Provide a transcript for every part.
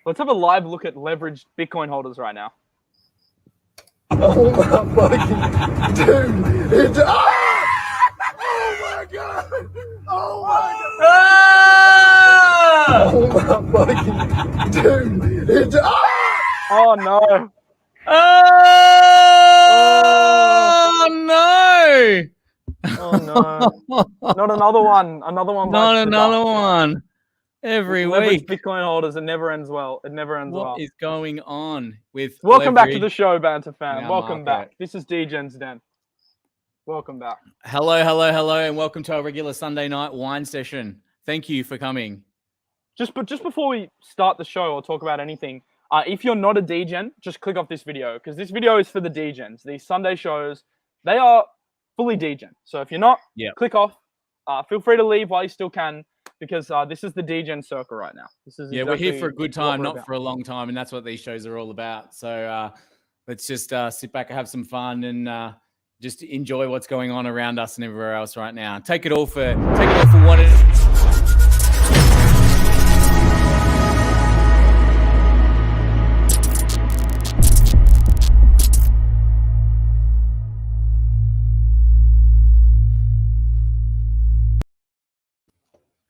Let's have a live look at leveraged Bitcoin holders right now. Oh my fucking dude! It's oh my god! Oh my god! Oh my fucking dude! It's Oh no! Oh no! Oh no! Not another one! Another one! Not bites the another dust. one. Every Leveraged week. Bitcoin holders. It never ends well. It never ends well. What is going on with Welcome back to the leverage show, Banter fam. in our Welcome market? back. This is Degens Den. Welcome back. Hello, and welcome to our regular Sunday night wine session. Thank you for coming. Just before we start the show or talk about anything, if you're not a Degen, just click off this video because this video is for the Degens. These Sunday shows, they are fully Degen. So if you're not, click off. Feel free to leave while you still can because this is the Degen circle right now. This is We're here for a good time, not about. for a long time, and that's what these shows are all about. So let's just sit back and have some fun and just enjoy what's going on around us and everywhere else right now. Take it all for what it is.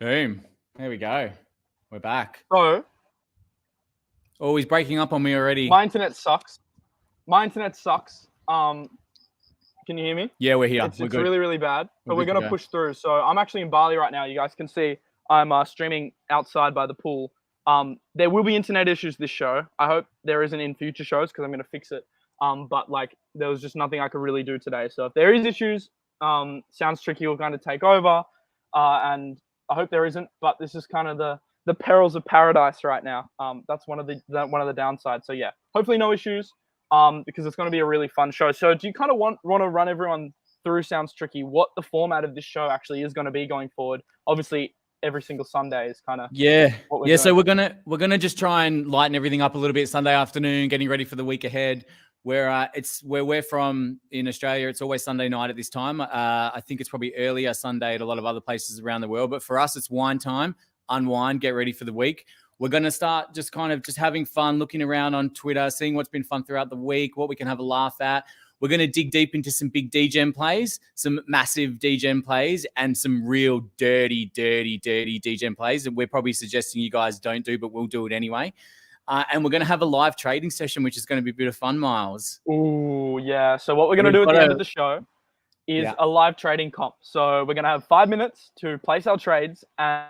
Boom. There we go. We're back. So, he's breaking up on me already. my internet sucks. Can you hear me? Yeah, we're here. It's good. really, really bad, but we're good going to to go. push through. So I'm actually in Bali right now. You guys can see I'm streaming outside by the pool. There will be internet issues this show. I hope there isn't in future shows because I'm going to fix it. But like there was just nothing I could really do today. So if there is issues, Sounds Tricky will kind of take over. And I hope there isn't, but this is kind of the perils of paradise right now. That's one of the downsides. So yeah, hopefully no issues. Because it's going to be a really fun show. So do you kind of want to run everyone through Sounds Tricky, what the format of this show actually is going to be going forward? Obviously, every single Sunday is kind of what we're doing. So we're gonna just try and lighten everything up a little bit Sunday afternoon, getting ready for the week ahead. Where we're from in Australia, it's always Sunday night at this time. I think it's probably earlier Sunday at a lot of other places around the world, but for us, it's wine time. Unwind, get ready for the week. We're going to start just having fun, looking around on Twitter, seeing what's been fun throughout the week, what we can have a laugh at. We're going to dig deep into some big degen plays, some massive degen plays, and some real dirty degen plays that we're probably suggesting you guys don't do, but we'll do it anyway. And we're going to have a live trading session, which is going to be a bit of fun, Miles. Ooh, yeah. So what we're going to do at the end of the show is a live trading comp. So we're going to have 5 minutes to place our trades, and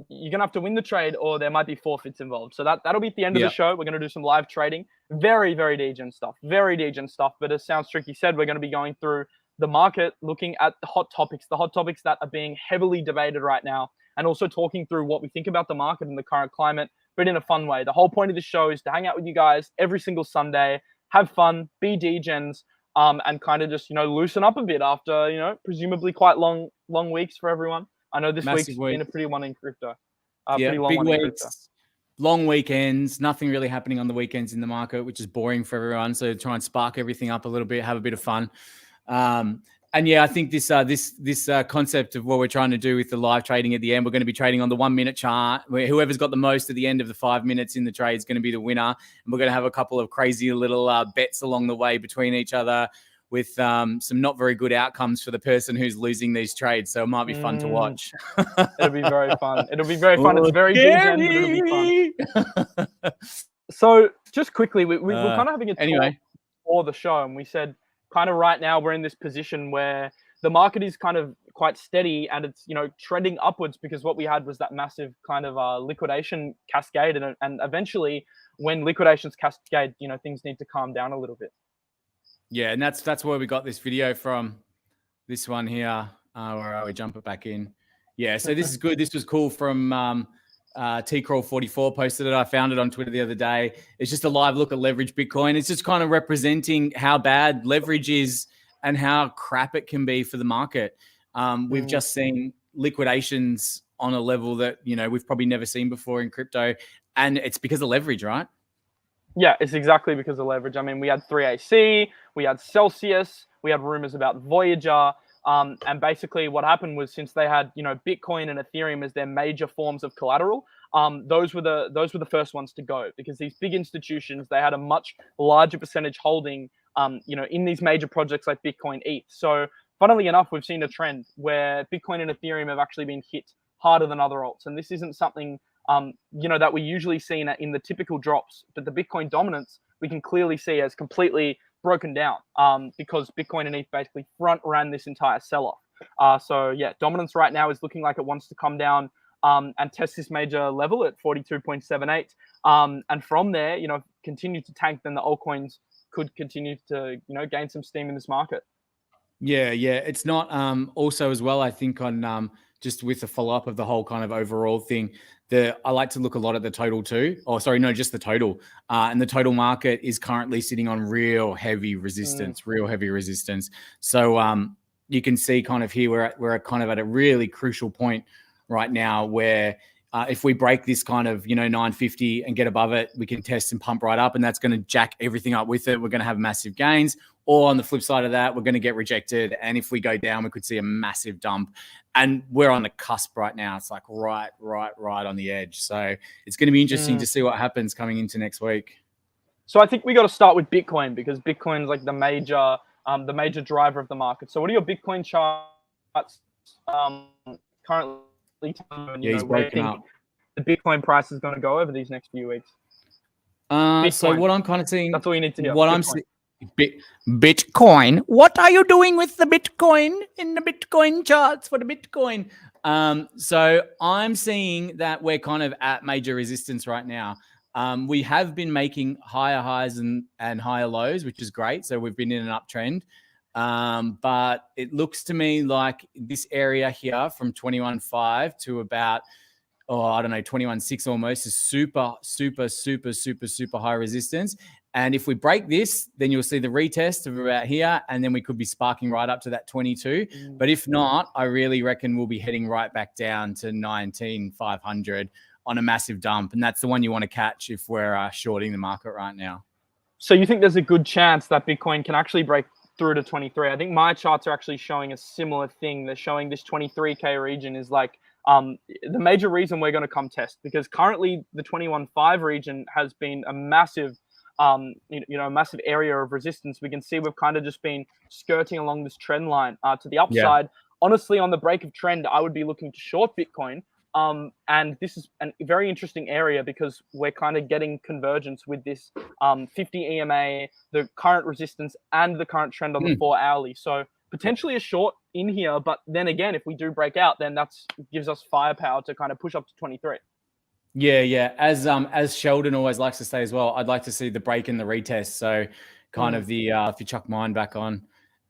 you're going to have to win the trade or there might be forfeits involved. So that'll be at the end of the show. We're going to do some live trading. Very, very degen stuff. But as Sounds Tricky said, we're going to be going through the market, looking at the hot topics that are being heavily debated right now, and also talking through what we think about the market and the current climate, but in a fun way. The whole point of this show is to hang out with you guys every single Sunday, have fun, be degens, and kind of just, loosen up a bit after, presumably quite long weeks for everyone. I know this week's been a pretty one in crypto. Pretty long big one weeks, in crypto. long weekends, nothing really happening on the weekends in the market, which is boring for everyone. So try and spark everything up a little bit, have a bit of fun. And yeah, I think this concept of what we're trying to do with the live trading at the end, we're going to be trading on the 1 minute chart. Whoever's got the most at the end of the 5 minutes in the trade is going to be the winner. And we're going to have a couple of crazy little bets along the way between each other, with some not very good outcomes for the person who's losing these trades. So it might be fun to watch. It'll be very fun. It's very degen, but it'll be fun. So just quickly, we're kind of having a talk for the show, and we said kind of right now we're in this position where the market is kind of quite steady and it's, trending upwards because what we had was that massive kind of liquidation cascade. And eventually when liquidations cascade, things need to calm down a little bit. Yeah, and that's where we got this video from. This one here, where we jump it back in. Yeah, so this is good. This was cool from Tcrawl44 posted it. I found it on Twitter the other day. It's just a live look at leverage Bitcoin. It's just kind of representing how bad leverage is and how crap it can be for the market. We've just seen liquidations on a level that, we've probably never seen before in crypto. And it's because of leverage, right? Yeah, it's exactly because of leverage. I mean, we had 3AC, we had Celsius, we had rumors about Voyager. And basically what happened was, since they had, Bitcoin and Ethereum as their major forms of collateral, those were the first ones to go, because these big institutions, they had a much larger percentage holding, in these major projects like Bitcoin, ETH. So funnily enough, we've seen a trend where Bitcoin and Ethereum have actually been hit harder than other alts. And this isn't something, that we usually see in the typical drops, but the Bitcoin dominance, we can clearly see has completely broken down, because Bitcoin and ETH basically front ran this entire sell-off. So yeah, dominance right now is looking like it wants to come down and test this major level at 42.78. And from there, continue to tank, then the altcoins could continue to, gain some steam in this market. Yeah. It's not also as well, I think, on just with the follow-up of the whole kind of overall thing, I like to look a lot at the total too. Oh, sorry, no, just the total. And the total market is currently sitting on real heavy resistance. So you can see kind of here, we're kind of at a really crucial point right now where if we break this kind of, 950 and get above it, we can test and pump right up, and that's going to jack everything up with it. We're going to have massive gains. Or on the flip side of that, we're going to get rejected. And if we go down, we could see a massive dump. And we're on the cusp right now. It's like right on the edge. So it's going to be interesting to see what happens coming into next week. So I think we got to start with Bitcoin, because Bitcoin is like the major driver of the market. So what are your Bitcoin charts currently? He's breaking up. The Bitcoin price is going to go over these next few weeks. So what I'm kind of seeing, that's all you need to do. What I'm seeing, Bitcoin. What are you doing with the Bitcoin in the Bitcoin charts for the Bitcoin? So I'm seeing that we're kind of at major resistance right now. We have been making higher highs and higher lows, which is great. So we've been in an uptrend. But it looks to me like this area here from 21.5 to about, 21.6 almost is super high resistance. And if we break this, then you'll see the retest of about here, and then we could be sparking right up to that 22. But if not, I really reckon we'll be heading right back down to 19,500 on a massive dump. And that's the one you want to catch if we're shorting the market right now. So you think there's a good chance that Bitcoin can actually break through to 23? I think my charts are actually showing a similar thing. They're showing this 23K region is like the major reason we're going to come test, because currently the 21.5 region has been a massive massive area of resistance. We can see we've kind of just been skirting along this trend line to the upside. Yeah. Honestly, on the break of trend, I would be looking to short Bitcoin. And this is a very interesting area, because we're kind of getting convergence with this 50 EMA, the current resistance, and the current trend on the 4 hourly. So potentially a short in here, but then again, if we do break out, then that gives us firepower to kind of push up to 23. Yeah. As Sheldon always likes to say as well, I'd like to see the break and the retest. So kind of the if you chuck mine back on,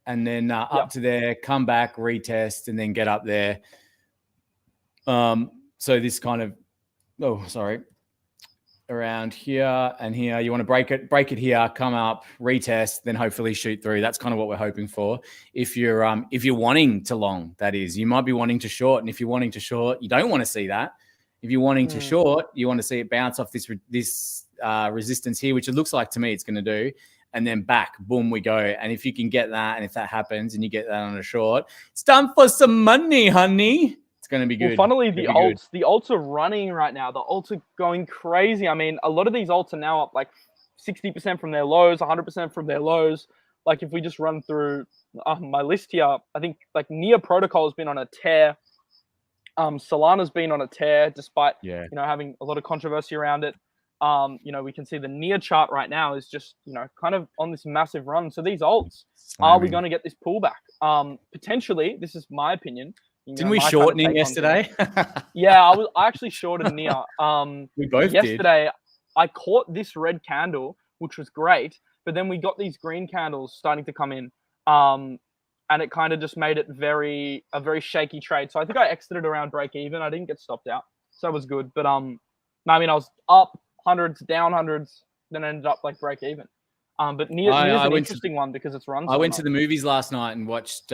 and then up to there, come back, retest, and then get up there. So this kind of, around here and here, you want to break it here, come up, retest, then hopefully shoot through. That's kind of what we're hoping for. If you're wanting to long, that is, you might be wanting to short. And if you're wanting to short, you don't want to see that. If you're wanting to short, you want to see it bounce off this resistance here, which it looks like to me it's going to do. And then back, boom, we go. And if you can get that, and if that happens and you get that on a short, it's time for some money, honey. Going to be good. Well, funnily, the alts are running right now. The alts are going crazy. I mean, a lot of these alts are now up like 60% from their lows, 100% from their lows. Like if we just run through my list here, I think like Near Protocol has been on a tear. Solana's been on a tear despite having a lot of controversy around it. We can see the Near chart right now is just kind of on this massive run. So these alts, are we going to get this pullback? Potentially, this is my opinion. Didn't we short Near yesterday? Yeah, I actually shorted Near. We both yesterday. Did. I caught this red candle, which was great, but then we got these green candles starting to come in, and it kind of just made it a very shaky trade. So I think I exited around break even. I didn't get stopped out, so that was good. But I was up hundreds, down hundreds, then ended up like break even. But Near's an interesting one because it's run. I went to the movies last night and watched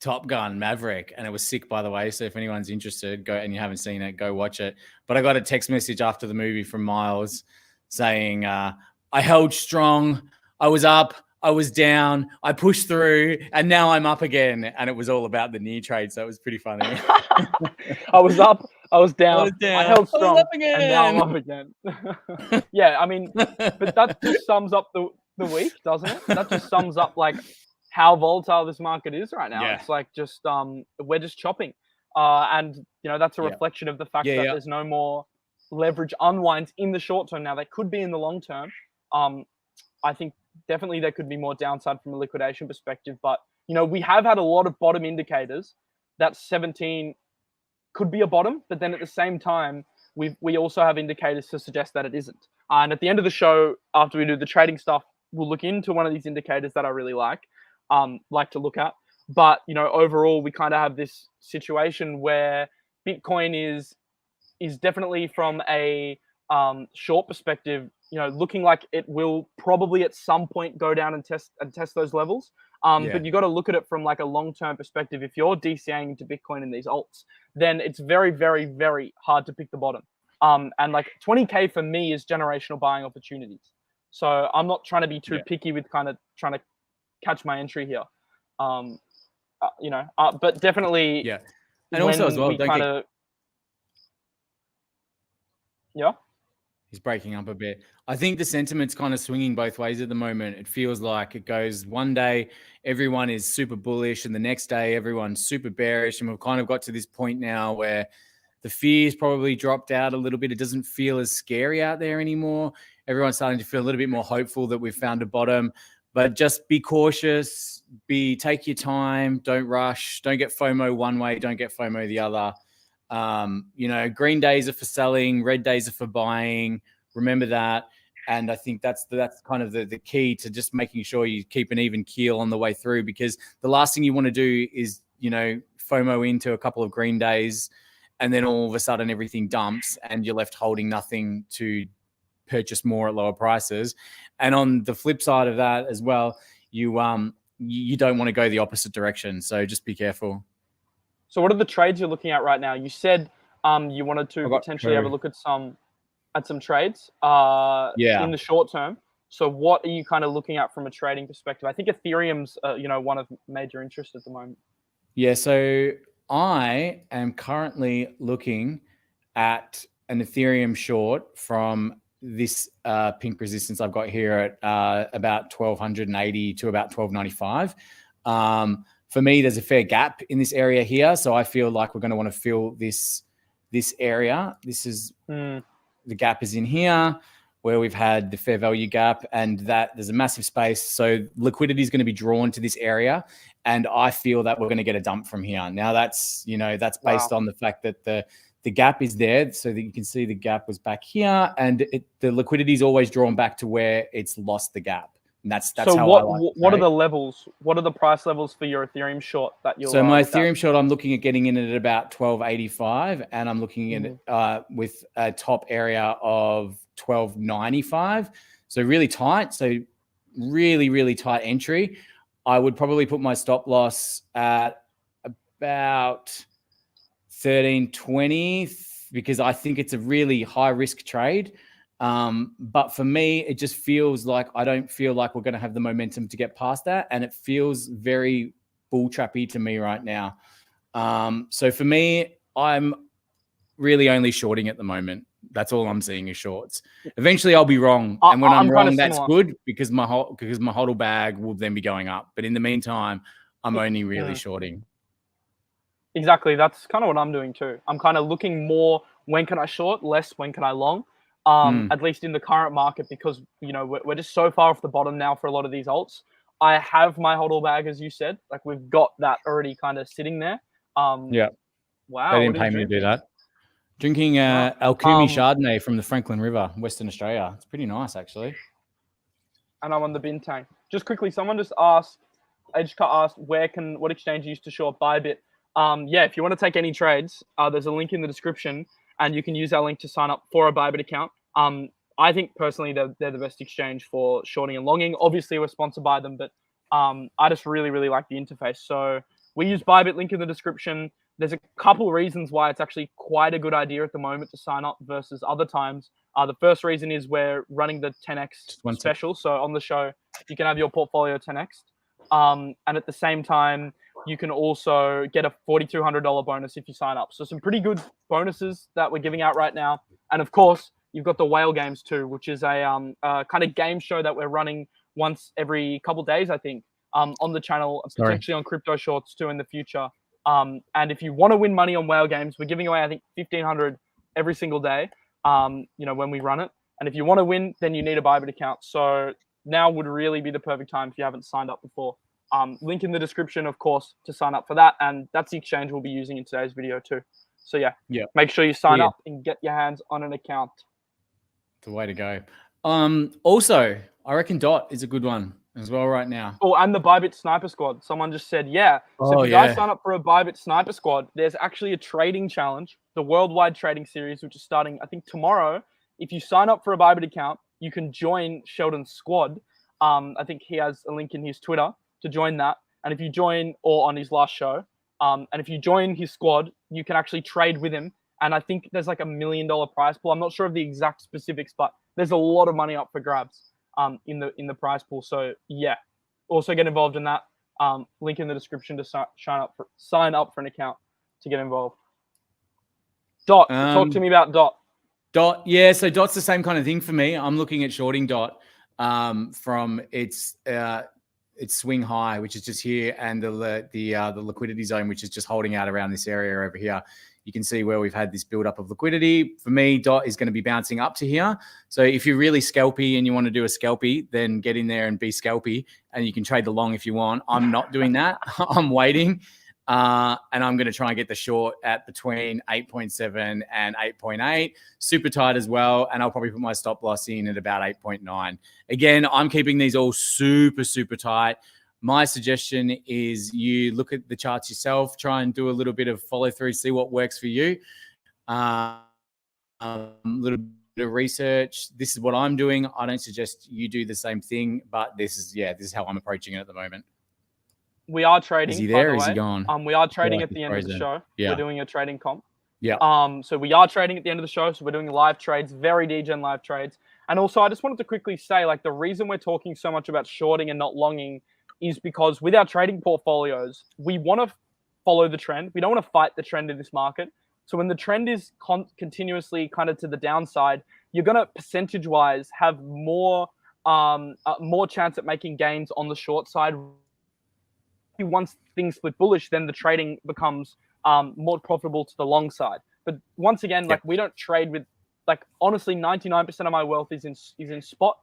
Top Gun Maverick, and it was sick, by the way. So if anyone's interested, go, and you haven't seen it, go watch it. But I got a text message after the movie from Miles saying, I held strong. I was up. I was down, I pushed through, and now I'm up again. And it was all about the new trade. So it was pretty funny. I was up, I was down, I held I was strong, up again. and now I'm up again. Yeah, I mean, but that just sums up the week, doesn't it? That just sums up like how volatile this market is right now. Yeah. It's like just we're just chopping. And you know, that's a reflection of the fact that there's no more leverage unwinds in the short term. Now, they could be in the long term. I think definitely there could be more downside from a liquidation perspective, but you know, we have had a lot of bottom indicators that 17 could be a bottom, but then at the same time, we also have indicators to suggest that it isn't. And at the end of the show, after we do the trading stuff, we'll look into one of these indicators that I really like to look at. But you know, overall, we kind of have this situation where Bitcoin is definitely from a short perspective, you know, looking like it will probably at some point go down and test those levels. But you got to look at it from like a long-term perspective. If you're DCAing into Bitcoin in these alts, then it's very, very, very hard to pick the bottom. And like 20K for me is generational buying opportunities. So I'm not trying to be too picky with kind of trying to catch my entry here. You know, but definitely, and also as well, he's breaking up a bit. I think the sentiment's kind of swinging both ways at the moment. It feels like it goes one day, everyone is super bullish, and the next day, everyone's super bearish. And we've kind of got to this point now where the fear's probably dropped out a little bit. It doesn't feel as scary out there anymore. Everyone's starting to feel a little bit more hopeful that we've found a bottom. But just be cautious, take your time, don't rush, don't get FOMO one way, don't get FOMO the other. You know, green days are for selling, red days are for buying. Remember that. And I think that's kind of the key to just making sure you keep an even keel on the way through, because the last thing you want to do is, you know, FOMO into a couple of green days and then all of a sudden everything dumps and you're left holding nothing to purchase more at lower prices. And on the flip side of that as well, you don't want to go the opposite direction. So just be careful. So what are the trades you're looking at right now? You said you wanted to potentially have a look at some trades in the short term. So what are you kind of looking at from a trading perspective? I think Ethereum's you know, one of major interest at the moment. Yeah, so I am currently looking at an Ethereum short from this pink resistance I've got here at about 1280 to about 1295. For me, there's a fair gap in this area here. So I feel like we're going to want to fill this area. This is the gap is in here where we've had the fair value gap, and that there's a massive space. So liquidity is going to be drawn to this area. And I feel that we're going to get a dump from here. Now that's based on the fact that the gap is there. So that you can see the gap was back here, and the liquidity is always drawn back to where it's lost the gap. And that's so how what are the levels? What are the price levels for your Ethereum short that you're? So my Ethereum short, I'm looking at getting in at about 1285, and I'm looking in with a top area of 1295. So really tight. So really, really tight entry. I would probably put my stop loss at about 1320 because I think it's a really high risk trade. But for me, it just feels like I don't feel like we're going to have the momentum to get past that. And it feels very bull trappy to me right now. So for me, I'm really only shorting at the moment. That's all I'm seeing is shorts. Eventually I'll be wrong. And when I'm wrong, that's good because my hodl bag will then be going up. But in the meantime, I'm only really shorting. Exactly. That's kind of what I'm doing too. I'm kind of looking more, when can I short, less when can I long? At least in the current market, because you know we're just so far off the bottom now for a lot of these alts. I have my hodl bag, as you said, like we've got that already kind of sitting there. Yeah. Wow. They didn't pay me to do that. Drinking Alchemy Chardonnay from the Franklin River, Western Australia. It's pretty nice, actually. And I'm on the Bintang. Just quickly, someone just asked, Edgecut asked, what exchange you used to short ByBit? Yeah, if you want to take any trades, there's a link in the description, and you can use that link to sign up for a ByBit account. I think personally they're the best exchange for shorting and longing. Obviously, we're sponsored by them, but I just really, really like the interface. So we use ByBit, link in the description. There's a couple reasons why it's actually quite a good idea at the moment to sign up versus other times. The first reason is we're running the 10x special. So on the show, you can have your portfolio 10x. And at the same time, you can also get a $4,200 bonus if you sign up. So some pretty good bonuses that we're giving out right now. And of course, you've got the whale games too, which is a kind of game show that we're running once every couple days, I think, on the channel, potentially on Crypto Shorts too in the future. And if you want to win money on whale games, we're giving away, I think, 1,500 every single day, when we run it. And if you want to win, then you need a ByBit account. So now would really be the perfect time if you haven't signed up before. Link in the description, of course, to sign up for that. And that's the exchange we'll be using in today's video too. So yeah, make sure you sign up and get your hands on an account. The way to go. Also, I reckon DOT is a good one as well right now. Oh, and the ByBit Sniper Squad. Someone just said, yeah. So if you guys sign up for a ByBit Sniper Squad, there's actually a trading challenge, the worldwide trading series, which is starting, I think, tomorrow. If you sign up for a ByBit account, you can join Sheldon's squad. I think he has a link in his Twitter to join that. And if you join, or on his last show, and if you join his squad, you can actually trade with him. And I think there's like $1 million prize pool. I'm not sure of the exact specifics, but there's a lot of money up for grabs in the prize pool. So yeah, also get involved in that. Link in the description to sign up for an account to get involved. DOT, talk to me about DOT. DOT, yeah. So DOT's the same kind of thing for me. I'm looking at shorting DOT from its swing high, which is just here, and the liquidity zone, which is just holding out around this area over here. You can see where we've had this buildup of liquidity. For me, DOT is going to be bouncing up to here. So if you're really scalpy and you want to do a scalpy, then get in there and be scalpy, and you can trade the long if you want. I'm not doing that. I'm waiting. And I'm going to try and get the short at between 8.7 and 8.8. Super tight as well. And I'll probably put my stop loss in at about 8.9. Again, I'm keeping these all super, super tight. My suggestion is you look at the charts yourself, try and do a little bit of follow through, see what works for you. A little bit of research. This is what I'm doing. I don't suggest you do the same thing, but this is how I'm approaching it at the moment. We are trading. Is he there? By the way. Is he gone? We are trading at the end of the show. Yeah. We're doing a trading comp. Yeah. So we are trading at the end of the show. So we're doing live trades, very degen live trades. And also, I just wanted to quickly say, like, the reason we're talking so much about shorting and not longing is because with our trading portfolios, we want to follow the trend. We don't want to fight the trend in this market. So when the trend is continuously kind of to the downside, you're going to percentage-wise have more chance at making gains on the short side. Once things flip bullish, then the trading becomes more profitable to the long side. But once again, like, we don't trade with, like, honestly, 99% of my wealth is in spot.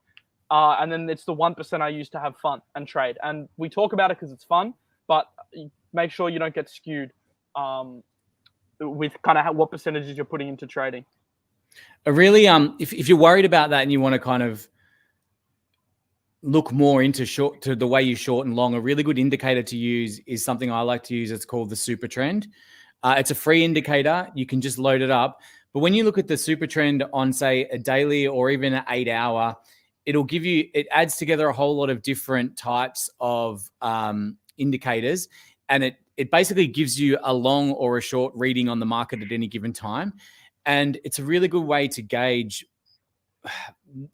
And then it's the 1% I use to have fun and trade. And we talk about it because it's fun, but make sure you don't get skewed with kind of what percentages you're putting into trading. Really, if you're worried about that and you want to kind of look more into to the way you short and long, a really good indicator to use is something I like to use. It's called the super trend. It's a free indicator. You can just load it up. But when you look at the super trend on, say, a daily or even an 8 hour, it adds together a whole lot of different types of indicators. And it basically gives you a long or a short reading on the market at any given time. And it's a really good way to gauge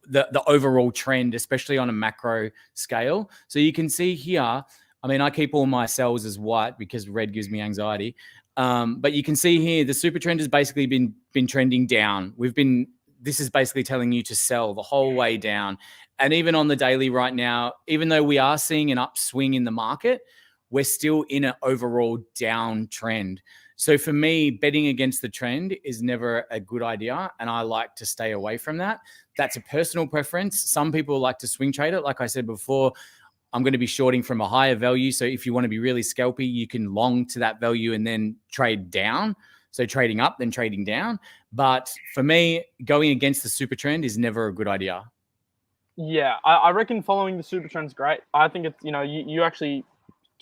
the overall trend, especially on a macro scale. So you can see here, I mean, I keep all my cells as white because red gives me anxiety. But you can see here, the super trend has basically been trending down. This is basically telling you to sell the whole way down. And even on the daily right now, even though we are seeing an upswing in the market, we're still in an overall down trend. So for me, betting against the trend is never a good idea. And I like to stay away from that. That's a personal preference. Some people like to swing trade it. Like I said before, I'm going to be shorting from a higher value. So if you want to be really scalpy, you can long to that value and then trade down. So trading up, then trading down. But for me, going against the super trend is never a good idea. Yeah, I reckon following the super trend is great. I think it's, you actually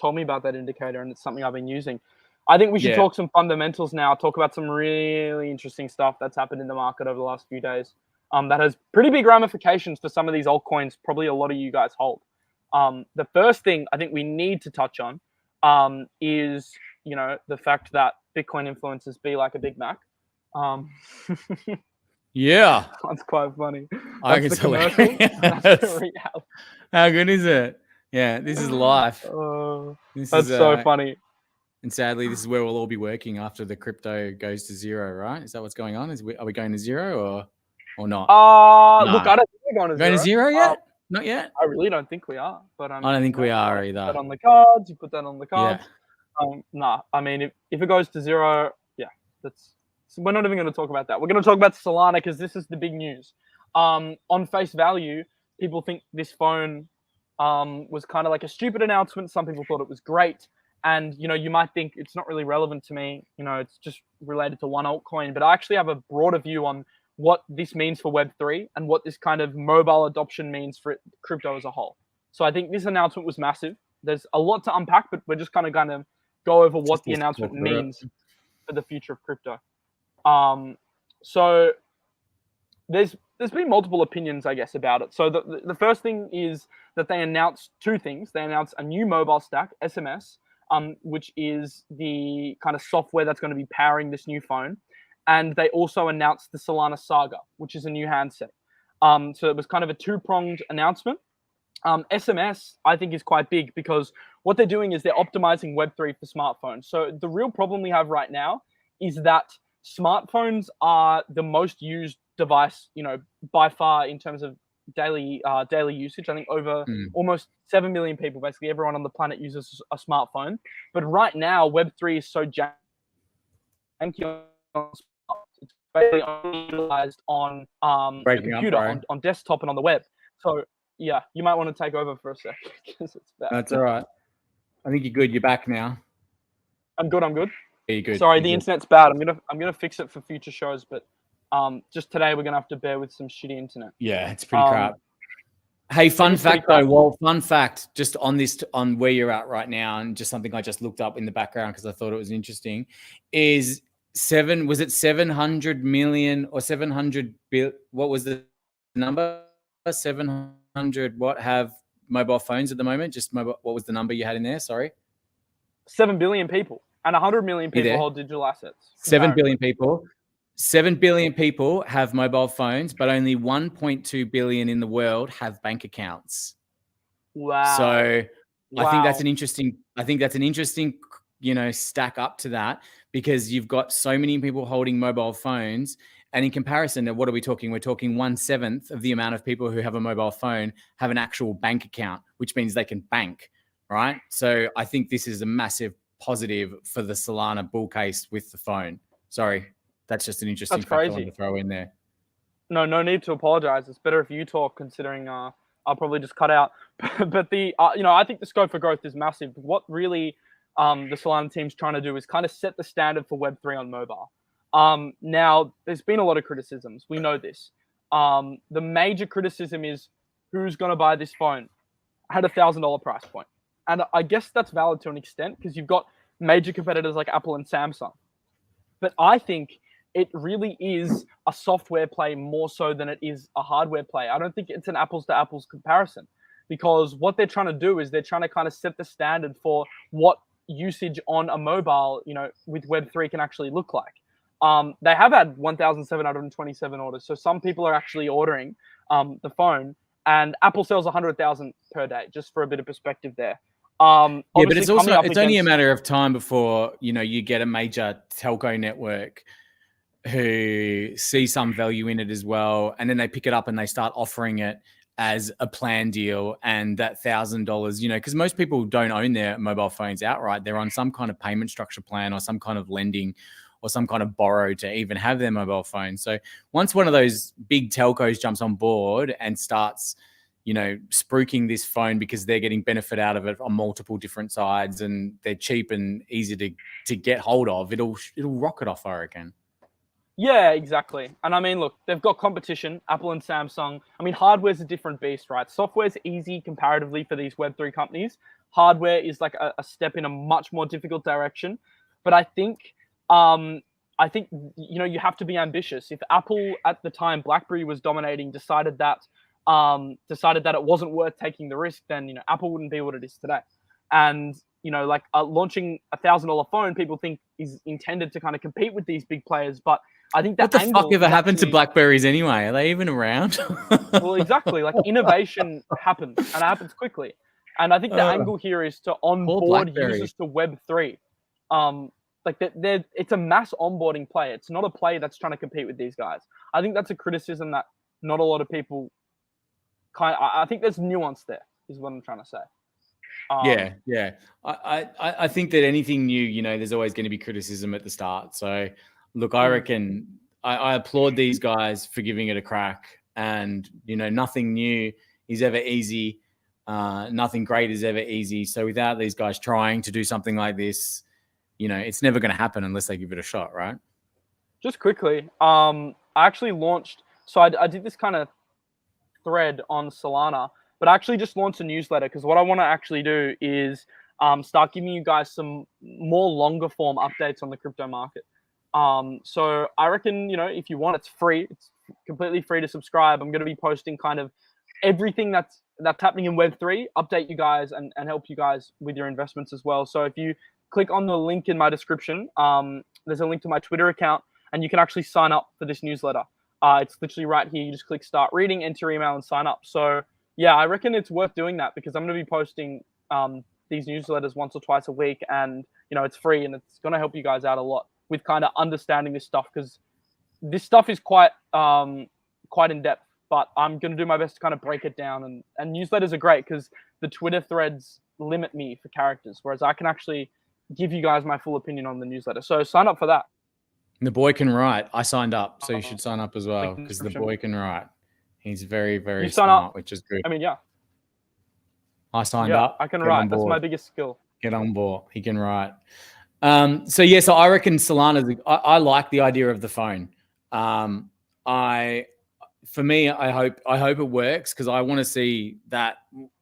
told me about that indicator, and it's something I've been using. I think we should talk some fundamentals now, talk about some really interesting stuff that's happened in the market over the last few days. That has pretty big ramifications for some of these altcoins, probably a lot of you guys hold. The first thing I think we need to touch on is, the fact that Bitcoin influencers be like a Big Mac. Yeah. That's quite funny. I That's can the tell commercial. That's the reality. How good is it? Yeah, this is life. That's so funny. And sadly, this is where we'll all be working after the crypto goes to zero, right? Is that what's going on? Are we going to zero or not? Look, I don't think we're going to zero yet? Not yet. I really don't think we are. But I don't think we are either. Put that on the cards. You put that on the cards. Yeah. Nah, I mean, if it goes to zero, yeah, we're not even going to talk about that. We're going to talk about Solana because this is the big news. On face value, people think this phone was kind of like a stupid announcement. Some people thought it was great. And, you might think it's not really relevant to me. It's just related to one altcoin. But I actually have a broader view on what this means for Web3 and what this kind of mobile adoption means for crypto as a whole. So I think this announcement was massive. There's a lot to unpack, but we're just kind of going to go over what the announcement means for the future of crypto. So there's been multiple opinions, I guess, about it. So the first thing is that they announced two things. They announced a new mobile stack, SMS, which is the kind of software that's going to be powering this new phone. And they also announced the Solana Saga, which is a new handset. So it was kind of a two-pronged announcement. SMS, I think, is quite big because what they're doing is they're optimizing Web3 for smartphones. So the real problem we have right now is that smartphones are the most used device, by far in terms of daily usage. I think over almost 7 million people, basically everyone on the planet uses a smartphone. But right now, Web3 is so janky. It's basically only utilized on a computer, on desktop, and on the web. So yeah, you might want to take over for a sec because it's bad. That's all right. I think you're good. You're back now. I'm good. Yeah, you're good. Sorry, the internet's bad. I'm gonna fix it for future shows, but just today we're gonna have to bear with some shitty internet. Yeah, it's pretty crap. Hey, fun fact though. Well, fun fact, just on where you're at right now, and just something I just looked up in the background because I thought it was interesting, is 700 million or 700 bill? What was the number? 700 what have mobile phones at the moment? Just mobile. What was the number you had in there? Sorry. 7 billion people and 100 million people hold digital assets. 7 billion people. 7 billion people have mobile phones, but only 1.2 billion in the world have bank accounts. Wow. So I think that's an interesting, stack up to that because you've got so many people holding mobile phones. And in comparison, what are we talking? We're talking 1/7 of the amount of people who have a mobile phone have an actual bank account, which means they can bank, right? So I think this is a massive positive for the Solana bull case with the phone. Sorry. That's just an interesting fact I wanted to throw in there. No need to apologize. It's better if you talk, considering I'll probably just cut out. But I think the scope for growth is massive. What really the Solana team's trying to do is kind of set the standard for Web3 on mobile. Now, there's been a lot of criticisms. We know this. The major criticism is who's going to buy this phone at $1,000 price point. And I guess that's valid to an extent because you've got major competitors like Apple and Samsung. But I think it really is a software play more so than it is a hardware play. I don't think it's an apples to apples comparison because what they're trying to do is they're trying to kind of set the standard for what usage on a mobile, with Web3 can actually look like. They have had 1,727 orders. So some people are actually ordering the phone, and Apple sells 100,000 per day, just for a bit of perspective there. Yeah, but it's only a matter of time before, you get a major telco network who see some value in it as well. And then they pick it up and they start offering it as a plan deal. And that $1,000, because most people don't own their mobile phones outright. They're on some kind of payment structure plan or some kind of lending or some kind of borrow to even have their mobile phone. So once one of those big telcos jumps on board and starts, spruiking this phone because they're getting benefit out of it on multiple different sides and they're cheap and easy to get hold of, it'll rocket off, I reckon. Yeah, exactly. And I mean, look, they've got competition, Apple and Samsung. I mean, hardware's a different beast, right? Software's easy comparatively for these Web3 companies. Hardware is like a step in a much more difficult direction. But I think, you have to be ambitious. If Apple at the time, BlackBerry was dominating, decided that it wasn't worth taking the risk, then, Apple wouldn't be what it is today. And, launching $1,000 phone, people think is intended to kind of compete with these big players. But I think what the fuck ever happened to Blackberries anyway? Are they even around? Well, exactly. Like innovation happens, and it happens quickly. And I think the angle here is to onboard users to Web3. Like it's a mass onboarding play. It's not a play that's trying to compete with these guys. I think that's a criticism that not a lot of people I think there's nuance there, is what I'm trying to say. Yeah. I think that anything new, you know, there's always going to be criticism at the start. So, look, I reckon I applaud these guys for giving it a crack. And, you know, nothing new is ever easy. Nothing great is ever easy. So without these guys trying to do something like this, you know, it's never going to happen unless they give it a shot, right? Just quickly, I actually launched, so I did this kind of thread on Solana, but I actually just launched a newsletter because what I want to actually do is start giving you guys some more longer form updates on the crypto market. So I reckon, you know, if you want, it's free. It's completely free to subscribe. I'm going to be posting kind of everything that's happening in Web3, update you guys and help you guys with your investments as well. So if you click on the link in my description, there's a link to my Twitter account, and you can actually sign up for this newsletter. It's literally right here. You just click start reading, enter your email, and sign up. So yeah, I reckon it's worth doing that because I'm going to be posting these newsletters once or twice a week, and you know, it's free and it's going to help you guys out a lot with kind of understanding this stuff, because this stuff is quite in depth. But I'm going to do my best to kind of break it down. And newsletters are great because the Twitter threads limit me for characters, whereas I can actually give you guys my full opinion on the newsletter. So sign up for that. The boy can write. I signed up, so you should sign up as well because the boy can write. He's very, very smart, which is good. I mean, yeah. I signed up. I can write. That's my biggest skill. Get on board. He can write. So I reckon Solana, I like the idea of the phone. For me, I hope it works because I want to see that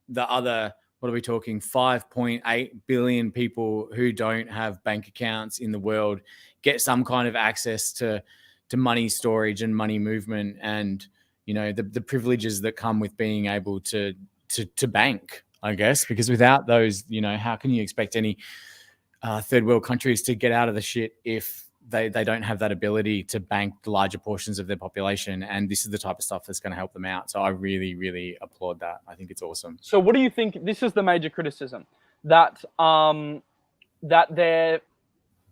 the other, what are we talking, 5.8 billion people who don't have bank accounts in the world get some kind of access to money storage and money movement, and you know the privileges that come with being able to bank, I guess, because without those, you know, how can you expect any third world countries to get out of the shit if they don't have that ability to bank the larger portions of their population? And this is the type of stuff that's going to help them out. So I really, really applaud that. I think it's awesome. So what do you think? This is the major criticism, that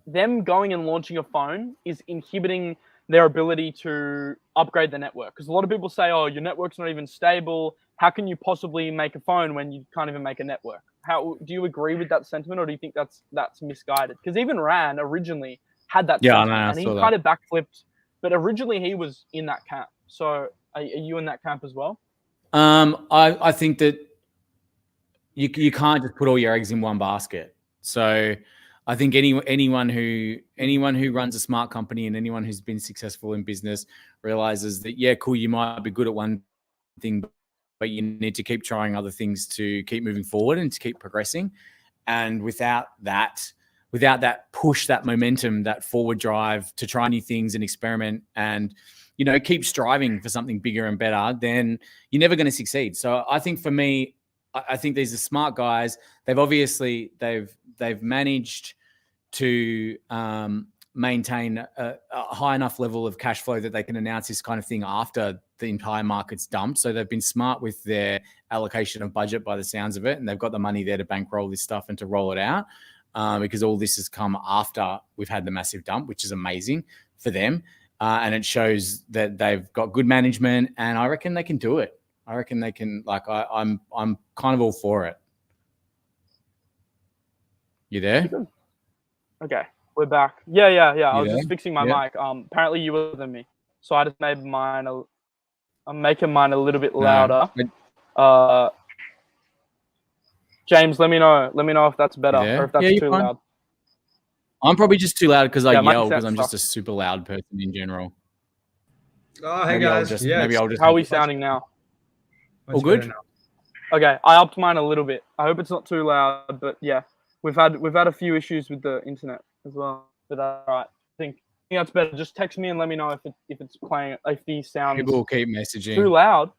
them going and launching a phone is inhibiting their ability to upgrade the network. Because a lot of people say, oh, your network's not even stable. How can you possibly make a phone when you can't even make a network? How do you agree with that sentiment, or do you think that's misguided? Because even Ran originally had that sentiment, and he kind of backflipped, but originally he was in that camp. So are you in that camp as well? I think that you can't just put all your eggs in one basket. So I think anyone who runs a smart company and anyone who's been successful in business realizes that, yeah, cool, you might be good at one thing, but you need to keep trying other things to keep moving forward and to keep progressing. And without that push, that momentum, that forward drive to try new things and experiment and, you know, keep striving for something bigger and better, then you're never going to succeed. So I think for me, I think these are smart guys. They've managed to maintain a high enough level of cash flow that they can announce this kind of thing after the entire market's dumped. So they've been smart with their allocation of budget by the sounds of it, and they've got the money there to bankroll this stuff and to roll it out. Because all this has come after we've had the massive dump, which is amazing for them. And it shows that they've got good management, and I reckon they can do it. I reckon they can, I'm kind of all for it. You there? Okay, we're back. Yeah. I was just fixing my mic. Apparently you were than me. So I just made mine, I'm making mine a little bit louder. James, let me know if that's better or if that's too loud. I'm probably just too loud because I yell because I'm just a super loud person in general. Oh, hey guys. How are we sounding now? All good? Okay, I upped mine a little bit. I hope it's not too loud, but yeah, we've had a few issues with the internet as well. But all right, I think that's better. Just text me and let me know if it's playing, if the sound. People will keep messaging. Too loud.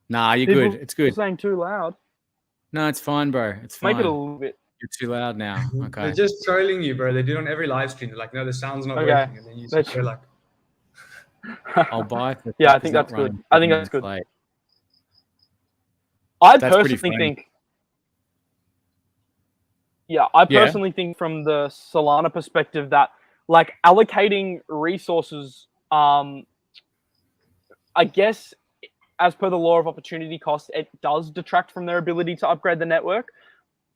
Nah, you're good. It's good. Saying too loud. No, it's fine, bro. It's fine. Make it a little bit. You're too loud now. Okay. They're just trolling you, bro. They do it on every live stream. They're like, no, the sound's not working. And then you just go like... I'll buy it. Yeah, I think that's good. I think that's good. I personally think... Yeah, I personally think from the Solana perspective that, like, allocating resources, I guess, as per the law of opportunity cost, it does detract from their ability to upgrade the network.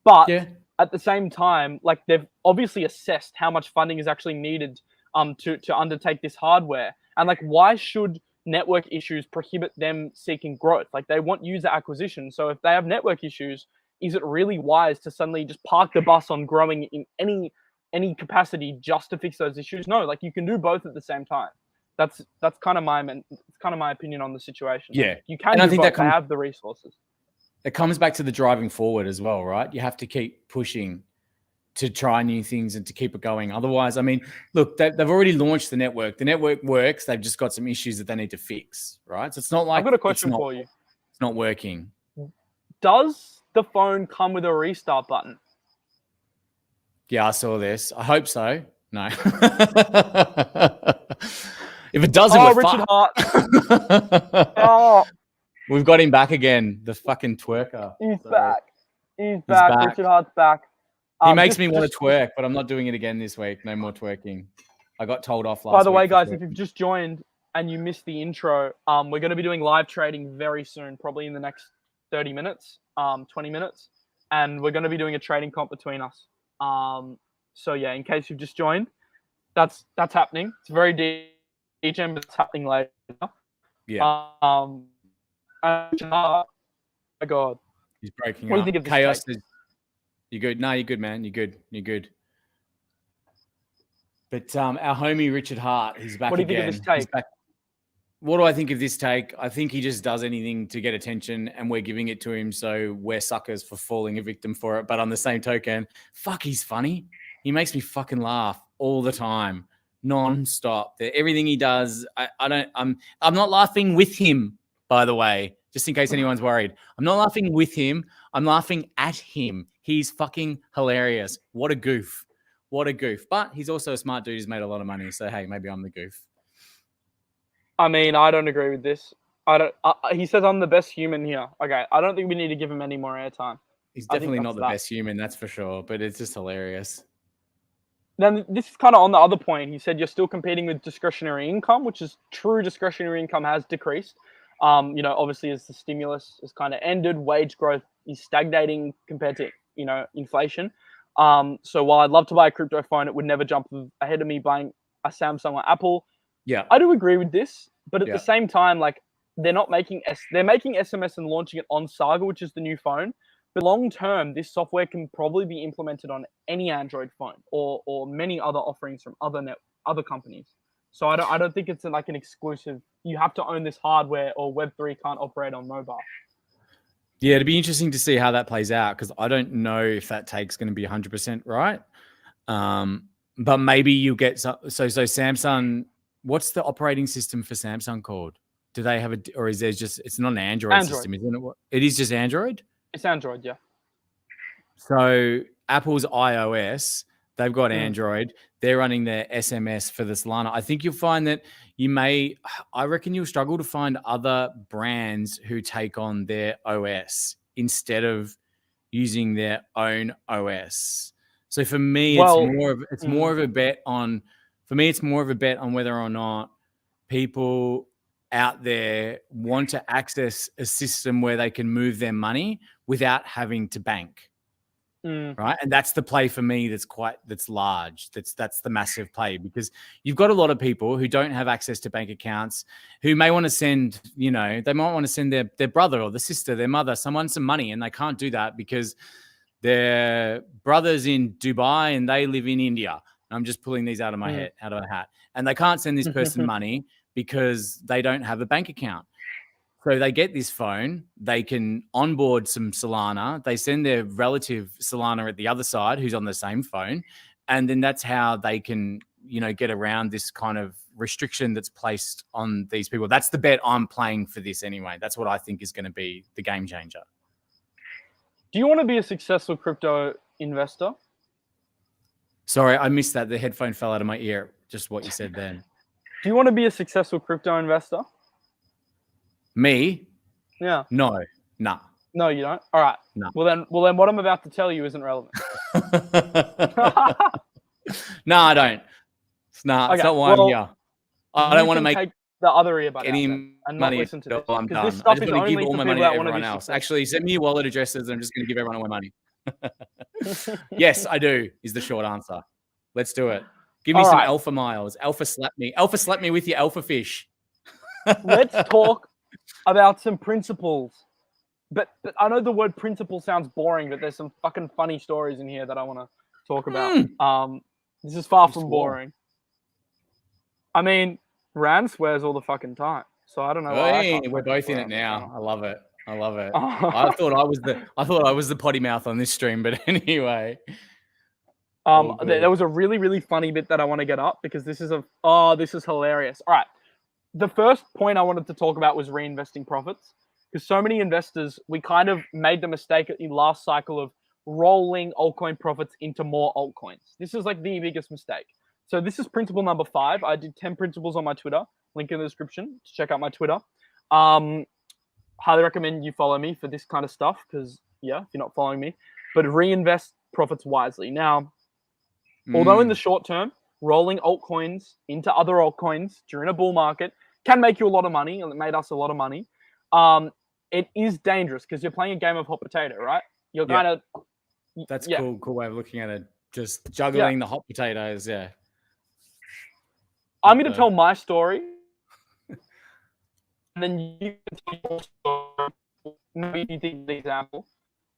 But at the same time, like, they've obviously assessed how much funding is actually needed to undertake this hardware. And, like, why should network issues prohibit them seeking growth? Like, they want user acquisition. So if they have network issues, is it really wise to suddenly just park the bus on growing in any capacity just to fix those issues? No, like, you can do both at the same time. That's kind of my opinion on the situation. Yeah, you can. And I think that they have the resources. It comes back to the driving forward as well, right? You have to keep pushing to try new things and to keep it going. Otherwise, I mean, look, they've already launched the network. The network works. They've just got some issues that they need to fix, right? So it's not like... I've got a question for you. It's not working. Does the phone come with a restart button? Yeah, I saw this. I hope so. No. If it doesn't, we're Richard fucked. Hart. We've got him back again, the fucking twerker. He's back. He's back. Richard Hart's back. He makes me want to twerk, but I'm not doing it again this week. No more twerking. I got told off last week. By the way, guys, if you've just joined and you missed the intro, we're going to be doing live trading very soon, probably in the next 30 minutes, 20 minutes. And we're going to be doing a trading comp between us. So yeah, in case you've just joined, that's happening. It's very deep, but it's happening later. Yeah. Oh my God. He's breaking up. What do you think of this Chaos? You good? No, you're good, man. You're good. You're good. But our homie Richard Hart, he's back again. What do you think of this take? What do I think of this take? I think he just does anything to get attention, and we're giving it to him, so we're suckers for falling a victim for it. But on the same token, fuck, he's funny. He makes me fucking laugh all the time, non-stop. Everything he does, I'm not laughing with him, by the way, just in case anyone's worried. I'm not laughing with him. I'm laughing at him. He's fucking hilarious. What a goof. What a goof. But he's also a smart dude who's made a lot of money. So, hey, maybe I'm the goof. I mean, I don't agree with this. He says I'm the best human here. Okay, I don't think we need to give him any more airtime. He's definitely not the best human, that's for sure. But it's just hilarious. Then this is kind of on the other point. He said you're still competing with discretionary income, which is true. Discretionary income has decreased. Obviously as the stimulus has kind of ended, wage growth is stagnating compared to, inflation. So while I'd love to buy a crypto phone, it would never jump ahead of me buying a Samsung or Apple. Yeah, I do agree with this, but at the same time, like, they're making SMS and launching it on Saga, which is the new phone. But long term, this software can probably be implemented on any Android phone or many other offerings from other companies. So I don't think it's like an exclusive. You have to own this hardware, or Web3 can't operate on mobile. Yeah, it'd be interesting to see how that plays out, because I don't know if that take's going to be 100% right. But maybe you get so Samsung. What's the operating system for Samsung called? Do they have or is there just? It's not an Android system, isn't it? It is just Android. It's Android, yeah. So Apple's iOS, they've got Android. They're running their SMS for the Solana. I think you'll find that I reckon you'll struggle to find other brands who take on their OS instead of using their own OS. So for me, it's more of a bet on. For me, it's more of a bet on whether or not people out there want to access a system where they can move their money without having to bank. Right. And that's the play for me. That's large. That's the massive play, because you've got a lot of people who don't have access to bank accounts, who may want to send, they might want to send their brother or the sister, their mother, someone some money, and they can't do that because their brother's in Dubai and they live in India. I'm just pulling these out of my head, out of a hat, and they can't send this person money because they don't have a bank account. So they get this phone, they can onboard some Solana, they send their relative Solana at the other side who's on the same phone, and then that's how they can, get around this kind of restriction that's placed on these people. That's the bet I'm playing for this anyway. That's what I think is going to be the game changer. Do you want to be a successful crypto investor? Sorry, I missed that. The headphone fell out of my ear. Just what you said then. Do you want to be a successful crypto investor? Me? Yeah. No. Nah. No, you don't? All right. No. Well then what I'm about to tell you isn't relevant. No, I don't. It's not why I'm here. I don't want to make take the other earbud any and not money. listen to this. I'm done. This I stuff just is want to only give all for my people money that to want to be everyone else. successful. Actually, send me your wallet addresses and I'm just going to give everyone all my money. Yes, I do, is the short answer. Let's do it. Give me some alpha miles. Alpha slap me. Alpha slap me with your alpha fish. Let's talk about some principles. But I know the word principle sounds boring, but there's some fucking funny stories in here that I want to talk about. This is far from boring. I mean, Ran swears all the fucking time, so I don't know why. We're both in it now. I love it. I thought I was the potty mouth on this stream, but anyway. There was a really, really funny bit that I want to get up because this is hilarious. All right. The first point I wanted to talk about was reinvesting profits, because so many investors, we kind of made the mistake in last cycle of rolling altcoin profits into more altcoins. This is like the biggest mistake. So this is principle number 5. I did 10 principles on my Twitter. Link in the description to check out my Twitter. Highly recommend you follow me for this kind of stuff because, if you're not following me. But reinvest profits wisely. Now, although in the short term, rolling altcoins into other altcoins during a bull market can make you a lot of money, and it made us a lot of money. It is dangerous because you're playing a game of hot potato, right? You're kind of... That's a cool way of looking at it. Just juggling the hot potatoes, I'm going to tell my story, and then you can tell your story. Maybe you think the example.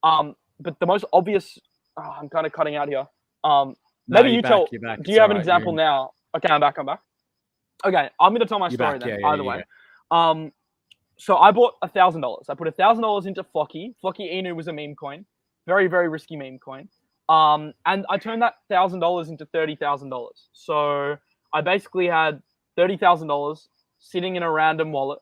But the most obvious... I'm kind of cutting out here. Maybe you tell... Do you have an example now? Okay, I'm back. Okay, I'm going to tell my story then, either way. So I bought $1,000. I put $1,000 into FLOKI. FLOKI Inu was a meme coin. Very, very risky meme coin. And I turned that $1,000 into $30,000. So I basically had $30,000 sitting in a random wallet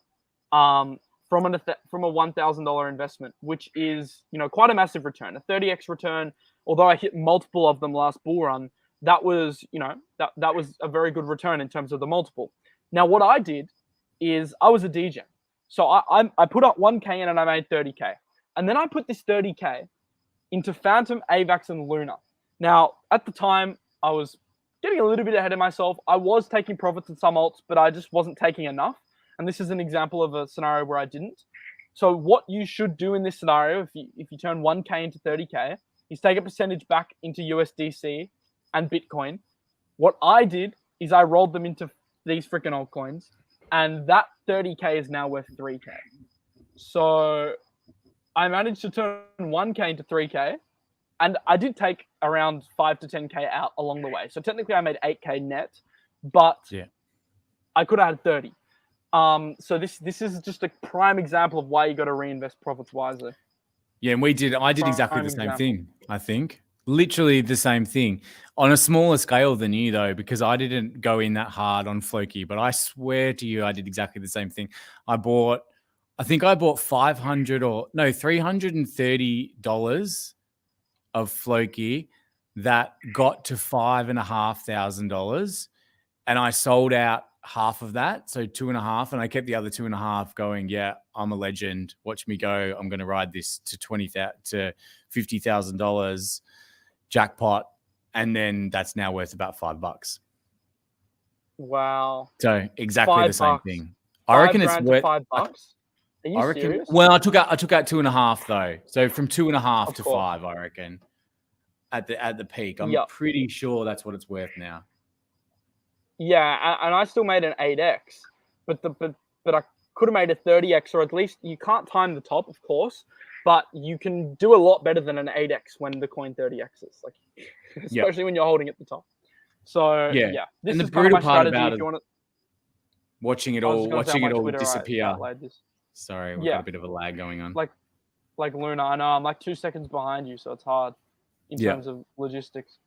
from a $1,000 investment, which is, quite a massive return, a 30x return. Although I hit multiple of them last bull run, that was, that was a very good return in terms of the multiple. Now, what I did is I was a DJ. So I put up 1K in and I made 30K. And then I put this 30K into Phantom, AVAX, and Luna. Now, at the time, I was getting a little bit ahead of myself. I was taking profits in some alts, but I just wasn't taking enough. And this is an example of a scenario where I didn't. So what you should do in this scenario, if you turn 1K into 30K, is take a percentage back into USDC and Bitcoin. What I did is I rolled them into these freaking altcoins, and that 30K is now worth 3K. So I managed to turn 1K into 3K, and I did take around 5 to 10K out along the way. So technically I made 8K net, but I could have had 30. So this is just a prime example of why you got to reinvest profits wisely. Yeah, and I did exactly the same thing, I think. Literally the same thing. On a smaller scale than you, though, because I didn't go in that hard on FLOKI, but I swear to you, I did exactly the same thing. I think I bought $330 of FLOKI that got to $5,500, and I sold out half of that, so 2.5, and I kept the other 2.5 going. Yeah, I'm a legend. Watch me go. I'm going to ride this to $50,000 jackpot, and then that's now worth about $5. Wow. So exactly the same thing. I reckon it's worth $5. Are you serious? Well, I took out 2.5 though, so from 2.5 to 5, I reckon. At the peak, I'm pretty sure that's what it's worth now. Yeah, and I still made an 8x, but I could have made a 30x, or at least you can't time the top, of course, but you can do a lot better than an 8x when the coin 30x's, like especially when you're holding at the top. So this and the is brutal kind of my part strategy. about it, watching it all disappear. Sorry, we've got a bit of a lag going on. Like Luna, I know I'm like 2 seconds behind you, so it's hard in terms of logistics.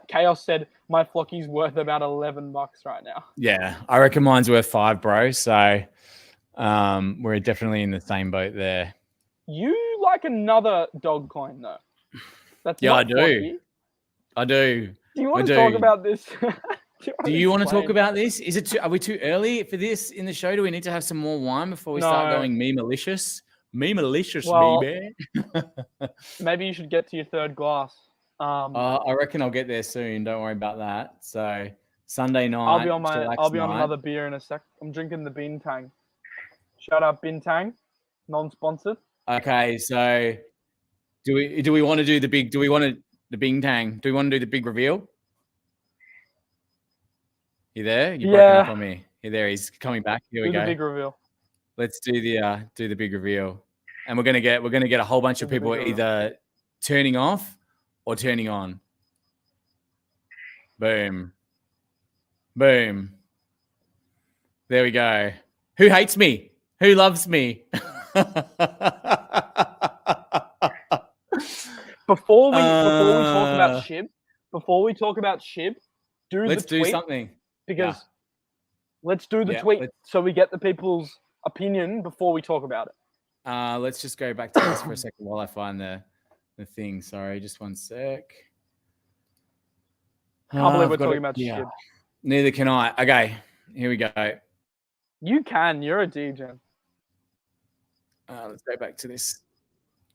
Chaos said my FLOKI's worth about $11 right now. Yeah, I reckon mine's worth 5, bro. So we're definitely in the same boat there. You like another dog coin though? That's yeah, I not do. FLOKI. I do. Do you want to talk about this? Do you want to talk about this? Is it are we too early for this in the show? Do we need to have some more wine before we start going me malicious? Me malicious, baby. Maybe you should get to your third glass. I reckon I'll get there soon. Don't worry about that. So Sunday night. I'll be on another beer in a sec. I'm drinking the Bintang. Shout out Bintang, non-sponsored. Okay, so do we want to do the big? Do we want to the Bintang? Do we want to do the big reveal? You there? You're breaking up on me. You're there. He's coming back. Here we go. Do the big reveal. Let's do the big reveal, and we're gonna get a whole bunch of people either turning off or turning on. Boom, boom. There we go. Who hates me? Who loves me? Before we talk about Shib, let's do something. Because let's do the tweet so we get the people's opinion before we talk about it. Let's just go back to this for a second while I find the thing. Sorry, just one sec. Can't believe we're talking about Shib. Neither can I. Okay, here we go. You can. You're a DJ. Let's go back to this.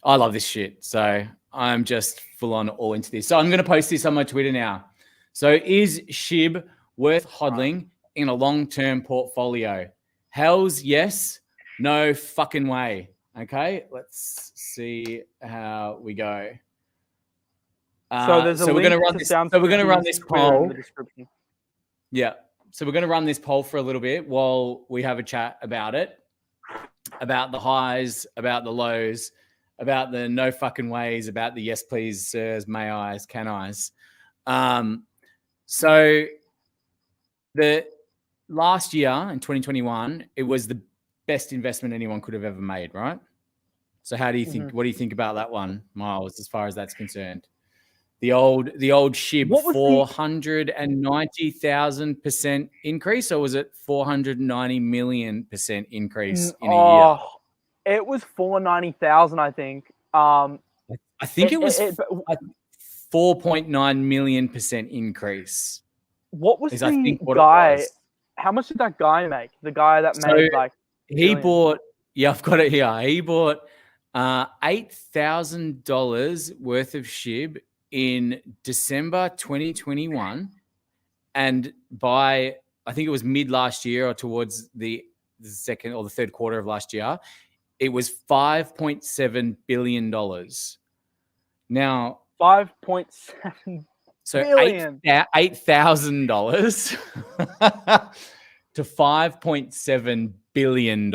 I love this shit. So I'm just full on all into this. So I'm going to post this on my Twitter now. So is SHIB worth hodling in a long-term portfolio? Hell's yes. No fucking way. Okay, let's see how we go. So we're going to run this. So we're going to run this poll. In the description. Yeah. So we're going to run this poll for a little bit while we have a chat about it, about the highs, about the lows, about the no fucking ways, about the yes please, sirs, may I's, can I's. So the last year in 2021, it was the best investment anyone could have ever made, right? So how do you think? What do you think about that one, Miles? As far as that's concerned, the old SHIB 490,000% increase, or was it 490 million% increase in a year? It was 490,000, I think. I think it was 4.9 million% increase. What was the guy? How much did that guy make? The guy that made he bought. Yeah, I've got it here. He bought $8,000 worth of SHIB in December 2021, and by I think it was mid last year or towards the second or the third quarter of last year, it was $5.7 billion. Now, 5.7 so billion. $8,000 to $5.7 billion,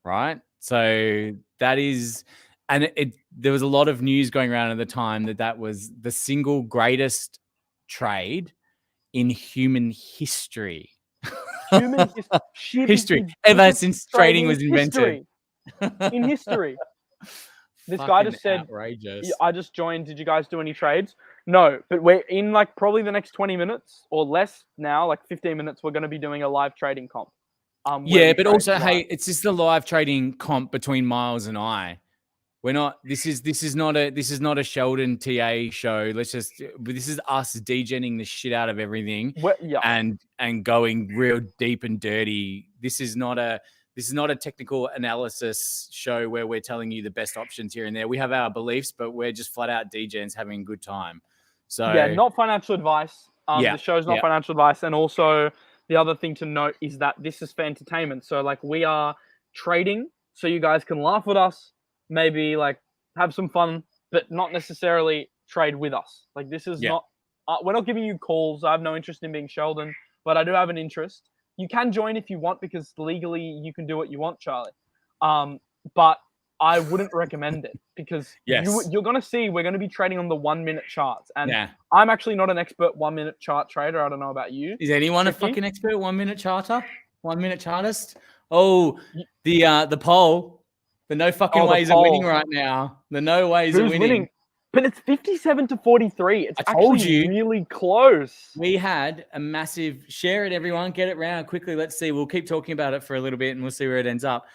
right? So that is, and there was a lot of news going around at the time that was the single greatest trade in human history. History ever since trading was invented. In history. This guy just said, outrageous. I just joined. Did you guys do any trades? No, but we're in probably the next 20 minutes or less now, 15 minutes, we're going to be doing a live trading comp. But also, hey, it's just the live trading comp between Miles and I. We're not. This is not a Sheldon TA show. This is us degenning the shit out of everything and going real deep and dirty. This is not a technical analysis show where we're telling you the best options here and there. We have our beliefs, but we're just flat out degens having a good time. So not financial advice. The show's not financial advice, and also the other thing to note is that this is for entertainment. So we are trading, so you guys can laugh with us. Maybe have some fun, but not necessarily trade with us. This is not, we're not giving you calls. I have no interest in being Sheldon, but I do have an interest. You can join if you want, because legally you can do what you want, Charlie. But I wouldn't recommend it, because you're going to see we're going to be trading on the 1 minute charts. And I'm actually not an expert 1 minute chart trader. I don't know about you. Is anyone a fucking expert 1 minute charter? 1 minute chartist? Oh, the poll. The no fucking ways are winning right now. The no ways are winning. But it's 57-43. It's actually really close. We had a massive share it, everyone. Get it round quickly. Let's see. We'll keep talking about it for a little bit and we'll see where it ends up.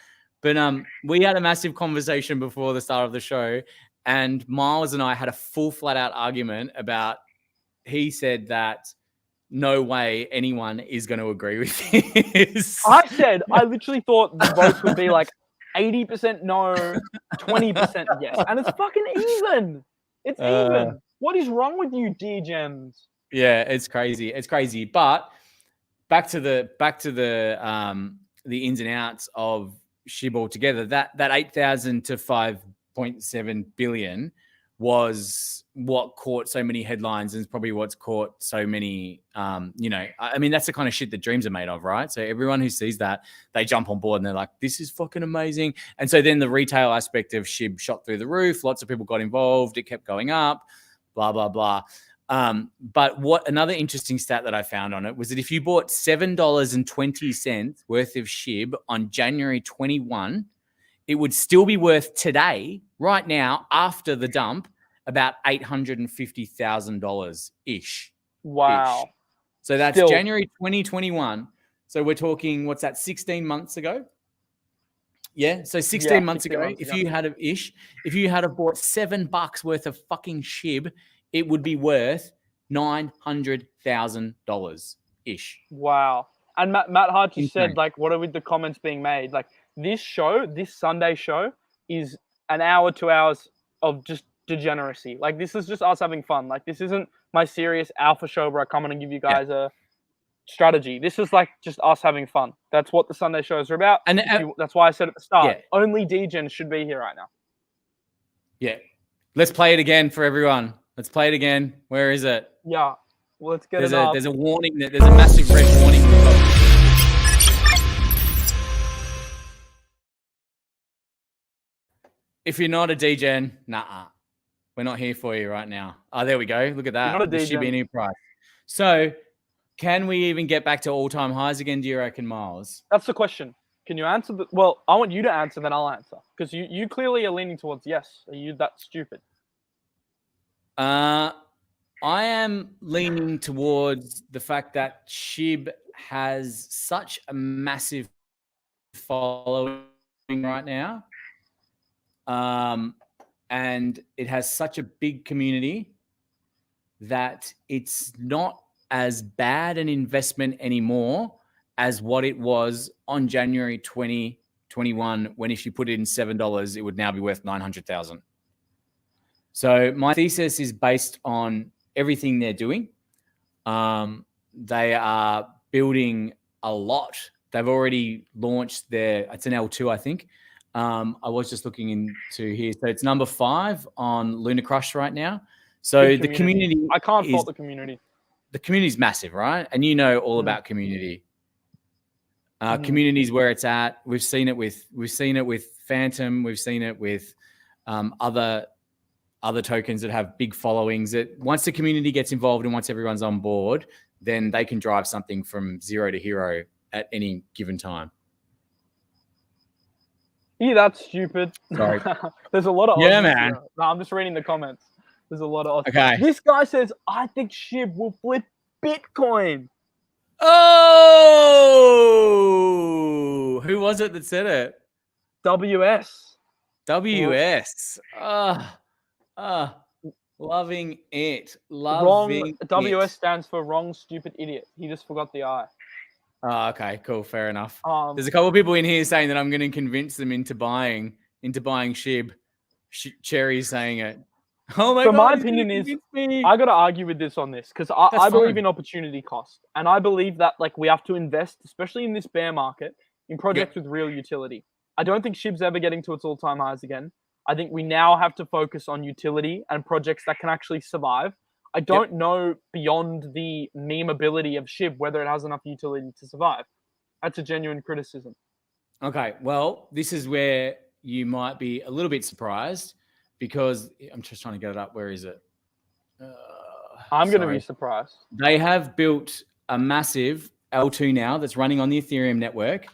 But we had a massive conversation before the start of the show, And Miles and I had a full flat out argument about, he said that no way anyone is going to agree with this. I literally thought the votes would be like 80% no, 20% yes. And it's fucking even. It's even. What is wrong with you, Degens? Yeah, it's crazy. It's crazy. But back to the ins and outs of SHIB altogether, that 8,000 to 5.7 billion was what caught so many headlines, and it's probably what's caught so many, I mean, that's the kind of shit that dreams are made of, right? So everyone who sees that, they jump on board and they're like, this is fucking amazing. And so then the retail aspect of SHIB shot through the roof. Lots of people got involved. It kept going up, blah, blah, blah. But what another interesting stat that I found on it was that if you bought $7.20 worth of SHIB on January 21, it would still be worth today, right now, after the dump, about $850,000 ish. Wow. Ish. So that's January 2021. So we're talking, what's that, 16 months ago? Yeah. So 16 months ago, if you had bought $7 worth of fucking SHIB, it would be worth $900,000 ish. Wow. And Matt Hart just said, like, what are with the comments being made? Like, this Sunday show is an hour, 2 hours of just degeneracy. Like, this is just us having fun. Like, this isn't my serious alpha show where I come in and give you guys a strategy. This is like just us having fun. That's what the Sunday shows are about. And that's why I said at the start, only Degens should be here right now. Yeah. Let's play it again for everyone. Let's play it again. Where is it? Yeah. Well, let's get it up. There's a warning. There's a massive red warning. If you're not a Degen, nah, we're not here for you right now. Oh, there we go. Look at that. The Shiba Inu price. So can we even get back to all-time highs again, do you reckon, Miles? That's the question. Can you answer? Well, I want you to answer, then I'll answer. Because you clearly are leaning towards yes. Are you that stupid? I am leaning towards the fact that SHIB has such a massive following right now. And it has such a big community that it's not as bad an investment anymore as what it was on January 2021, when if you put it in $7, it would now be worth 900,000. So my thesis is based on everything they're doing. They are building a lot. They've already launched it's an L2, I think. I was just looking into here. So it's number 5 on Luna Crush right now. So the community. I can't fault the community. The community is massive, right? And you know all about community. Community is where it's at. We've seen it with Phantom. We've seen it with other tokens that have big followings. That once the community gets involved and once everyone's on board, then they can drive something from zero to hero at any given time. Yeah, that's stupid. Sorry. There's a lot of man. Here. No, I'm just reading the comments. There's a lot of okay. This guy says, I think SHIB will flip Bitcoin. Oh! Who was it that said it? WS. Loving it. WS stands for wrong, stupid idiot. He just forgot the I. Oh, okay, cool, fair enough. There's a couple of people in here saying that I'm going to convince them into buying SHIB. Cherry's saying it. Oh my God! My opinion is, I got to argue with this on this because I believe in opportunity cost, and I believe that we have to invest, especially in this bear market, in projects with real utility. I don't think SHIB's ever getting to its all-time highs again. I think we now have to focus on utility and projects that can actually survive. I don't know beyond the meme ability of SHIB whether it has enough utility to survive. That's a genuine criticism. Okay, well, this is where you might be a little bit surprised because I'm just trying to get it up. Where is it? I'm going to be surprised. They have built a massive L2 now that's running on the Ethereum network,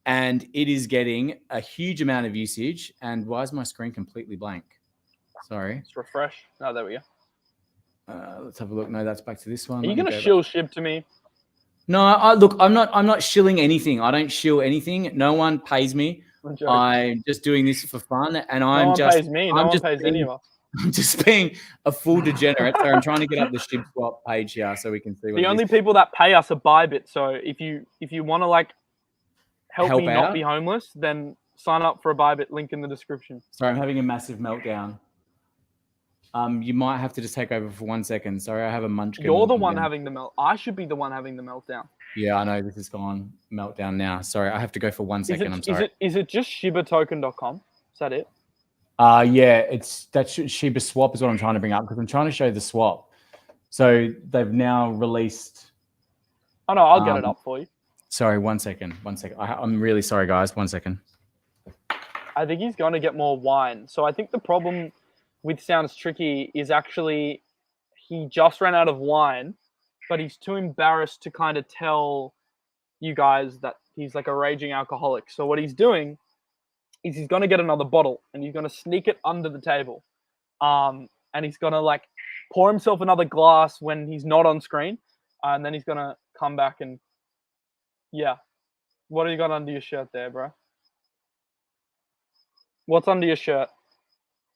and it is getting a huge amount of usage. And why is my screen completely blank? Sorry. Let's refresh. Oh, there we go. Let's have a look. No, that's back to this one. Are you going to shill SHIB to me? No, look, I'm not shilling anything. I don't shill anything. No one pays me. I'm just doing this for fun, and no one pays me. No one pays any of us. I'm just being a full degenerate. So I'm trying to get up the SHIB swap page here so we can see what the only people that pay us are ByBit. So if you want to like help me not be homeless, then sign up for a ByBit, link in the description. Sorry, I'm having a massive meltdown. You might have to just take over for 1 second. Sorry, I have a munchkin. You're the one having the melt. I should be the one having the meltdown. Yeah, I know. This is gone meltdown now. Sorry, I have to go for 1 second. I'm sorry. Is it just shibatoken.com? Is that it? Yeah, that's Shiba swap is what I'm trying to bring up because I'm trying to show the swap. So they've now released. Oh no, I'll get it up for you. Sorry, 1 second. 1 second. I'm really sorry, guys. 1 second. I think he's going to get more wine. So I think the problem with Sounds Tricky is actually he just ran out of wine, but he's too embarrassed to kind of tell you guys that he's like a raging alcoholic. So what he's doing is he's going to get another bottle and he's going to sneak it under the table. And he's going to like pour himself another glass when he's not on screen. And then he's going to come back and yeah. What do you got under your shirt there, bro? What's under your shirt?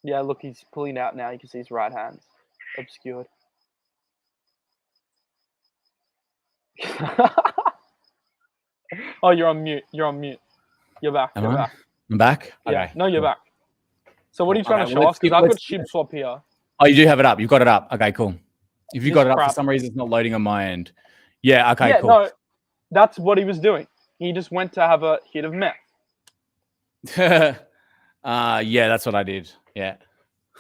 Yeah, look, he's pulling out now. You can see his right hand's obscured. Oh, you're on mute. You're on mute. You're back. You're back. I'm back? Yeah. Okay. No, you're back. So what are you trying to show us? Because I've got SHIB swap here. Oh, you do have it up. You've got it up. Okay, cool. If you've got it up, for some reason it's not loading on my end. Yeah, okay, cool. No, that's what he was doing. He just went to have a hit of meth. Yeah, that's what I did. Yeah.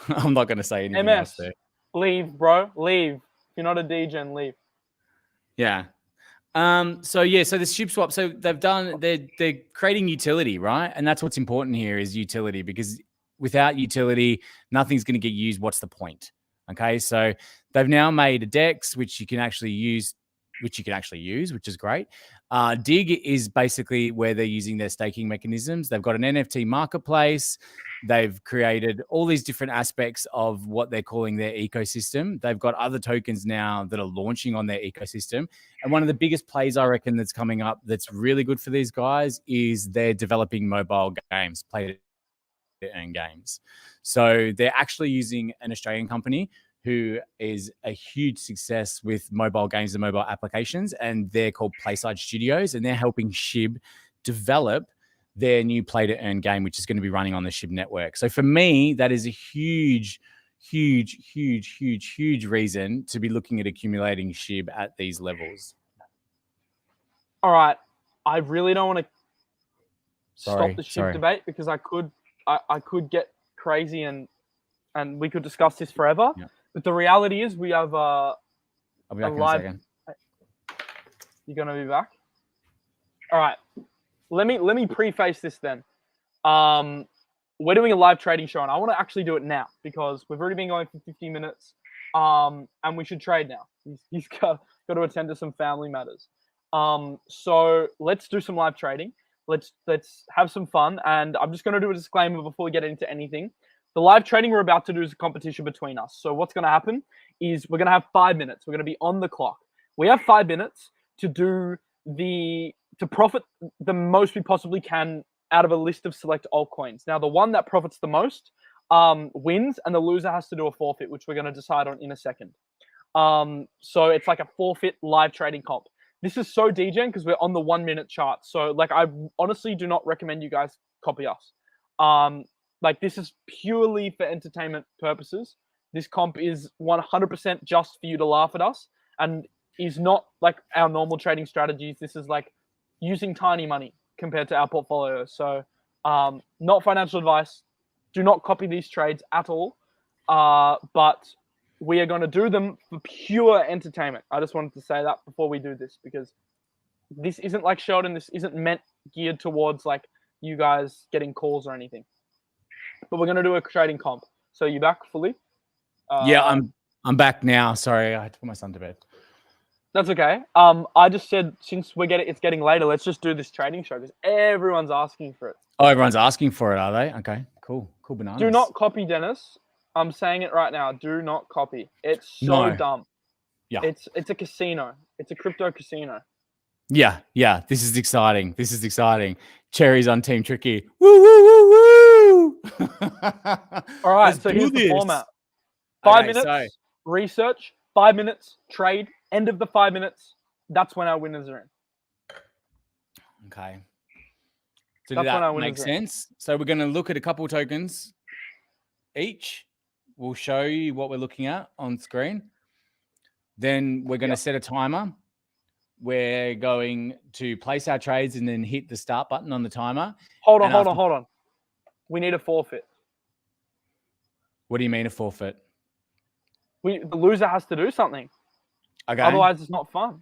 I'm not going to say anything else there. Leave, bro. Leave. If you're not a degen, leave. Yeah. So the SHIB swap, so they're creating utility, right? And that's what's important here is utility, because without utility, nothing's going to get used. What's the point? Okay. So they've now made a DEX, which you can actually use, which is great. Dig is basically where they're using their staking mechanisms. They've got an NFT marketplace. They've created all these different aspects of what they're calling their ecosystem. They've got other tokens now that are launching on their ecosystem. And one of the biggest plays I reckon that's coming up that's really good for these guys is they're developing mobile games, play to earn games. So they're actually using an Australian company who is a huge success with mobile games and mobile applications, and they're called Playside Studios, and they're helping SHIB develop their new play-to-earn game, which is going to be running on the SHIB network. So for me, that is a huge reason to be looking at accumulating SHIB at these levels. All right. I really don't want to stop the SHIB debate because I could get crazy and we could discuss this forever. Yeah. But the reality is we have I'll be back in a second. You're going to be back? All right. Let me preface this then. We're doing a live trading show, and I want to actually do it now because we've already been going for 50 minutes, and we should trade now. He's got to attend to some family matters. So let's do some live trading. Let's have some fun, and I'm just going to do a disclaimer before we get into anything. The live trading we're about to do is a competition between us. So what's going to happen is we're going to have 5 minutes. We're going to be on the clock. We have 5 minutes to profit the most we possibly can out of a list of select altcoins. Now, the one that profits the most wins, and the loser has to do a forfeit, which we're going to decide on in a second. So it's like a forfeit live trading comp. This is so degen because we're on the 1 minute chart. So like I honestly do not recommend you guys copy us. Like this is purely for entertainment purposes. This comp is 100% just for you to laugh at us and is not like our normal trading strategies. This is like using tiny money compared to our portfolio. So not financial advice. Do not copy these trades at all. But we are going to do them for pure entertainment. I just wanted to say that before we do this because this isn't like Sheldon. This isn't meant geared towards like you guys getting calls or anything. But we're going to do a trading comp. So you back fully? Yeah, I'm back now. Sorry, I had to put my son to bed. That's okay. I just said since it's getting later, let's just do this trading show because everyone's asking for it. Oh, everyone's asking for it, are they? Okay, cool bananas. Do not copy, Dennis. I'm saying it right now. Do not copy. It's so dumb. Yeah. It's a casino. It's a crypto casino. Yeah. This is exciting. Cherry's on Team Tricky. Woo, woo, woo, woo. All right, so here's the format. 5 minutes, research, 5 minutes, trade, end of the 5 minutes. That's when our winners are in. Okay. So that makes sense. So we're going to look at a couple of tokens each. We'll show you what we're looking at on screen. Then we're going to set a timer. We're going to place our trades and then hit the start button on the timer. Hold on. We need a forfeit. What do you mean a forfeit? The loser has to do something. Okay. Otherwise, it's not fun.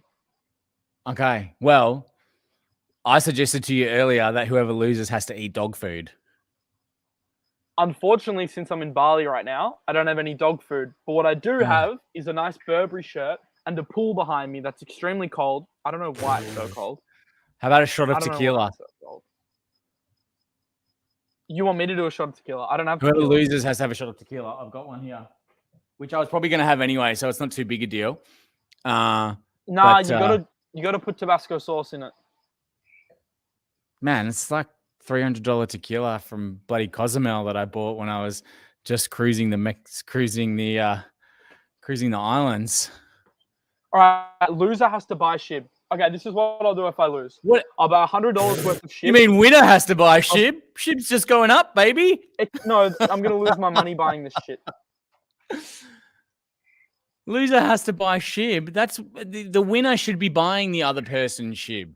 Okay. Well, I suggested to you earlier that whoever loses has to eat dog food. Unfortunately, since I'm in Bali right now, I don't have any dog food. But what I do have is a nice Burberry shirt and a pool behind me that's extremely cold. I don't know why it's so cold. How about a shot of tequila? So you want me to do a shot of tequila? I don't have tequila. Whoever loses has to have a shot of tequila. I've got one here, which I was probably going to have anyway, so it's not too big a deal. You gotta put Tabasco sauce in it. Man, it's like $300 tequila from bloody Cozumel that I bought when I was just cruising the islands. All right, loser has to buy SHIB. Okay, this is what I'll do if I lose. What? I'll buy $100 worth of SHIB. You mean winner has to buy SHIB? SHIB's just going up, baby. No, I'm gonna lose my money buying this shit. Loser has to buy SHIB. That's the winner should be buying the other person's SHIB.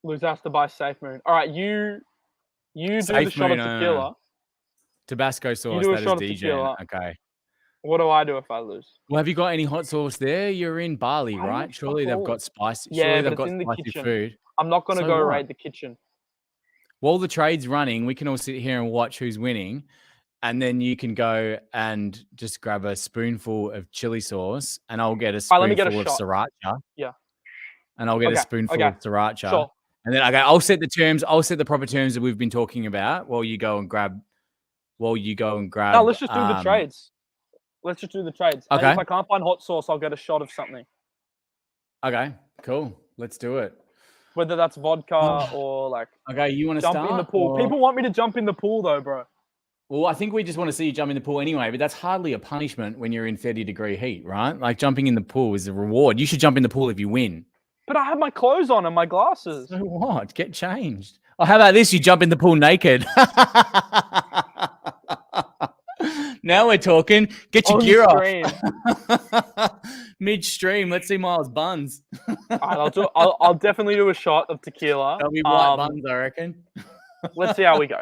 Loser has to buy Safe Moon. All right, you do the shot of tequila. Tabasco sauce. That is Degens. Okay. What do I do if I lose? Well, have you got any hot sauce there? You're in Bali, right? Surely they've got spicy. Yeah, they've got in the spicy kitchen. Food. I'm not going to go raid the kitchen. While the trade's running, we can all sit here and watch who's winning. And then you can go and just grab a spoonful of chili sauce, and I'll get a spoonful of sriracha. Yeah. And I'll get a spoonful of sriracha. Sure. And then I'll set the terms. I'll set the proper terms that we've been talking about while you go and grab. No, let's just do the trades. Let's just do the trades. Okay. And if I can't find hot sauce, I'll get a shot of something. Okay, cool. Let's do it. Whether that's vodka or like. Okay, you want to jump in the pool? Or... People want me to jump in the pool though, bro. Well, I think we just want to see you jump in the pool anyway, but that's hardly a punishment when you're in 30-degree heat, right? Like jumping in the pool is a reward. You should jump in the pool if you win. But I have my clothes on and my glasses. So what? Get changed. Oh, how about this? You jump in the pool naked. Now we're talking. Get your gear off. Midstream. Let's see Miles' buns. All right, I'll definitely do a shot of tequila. That'll be white buns, I reckon. Let's see how we go.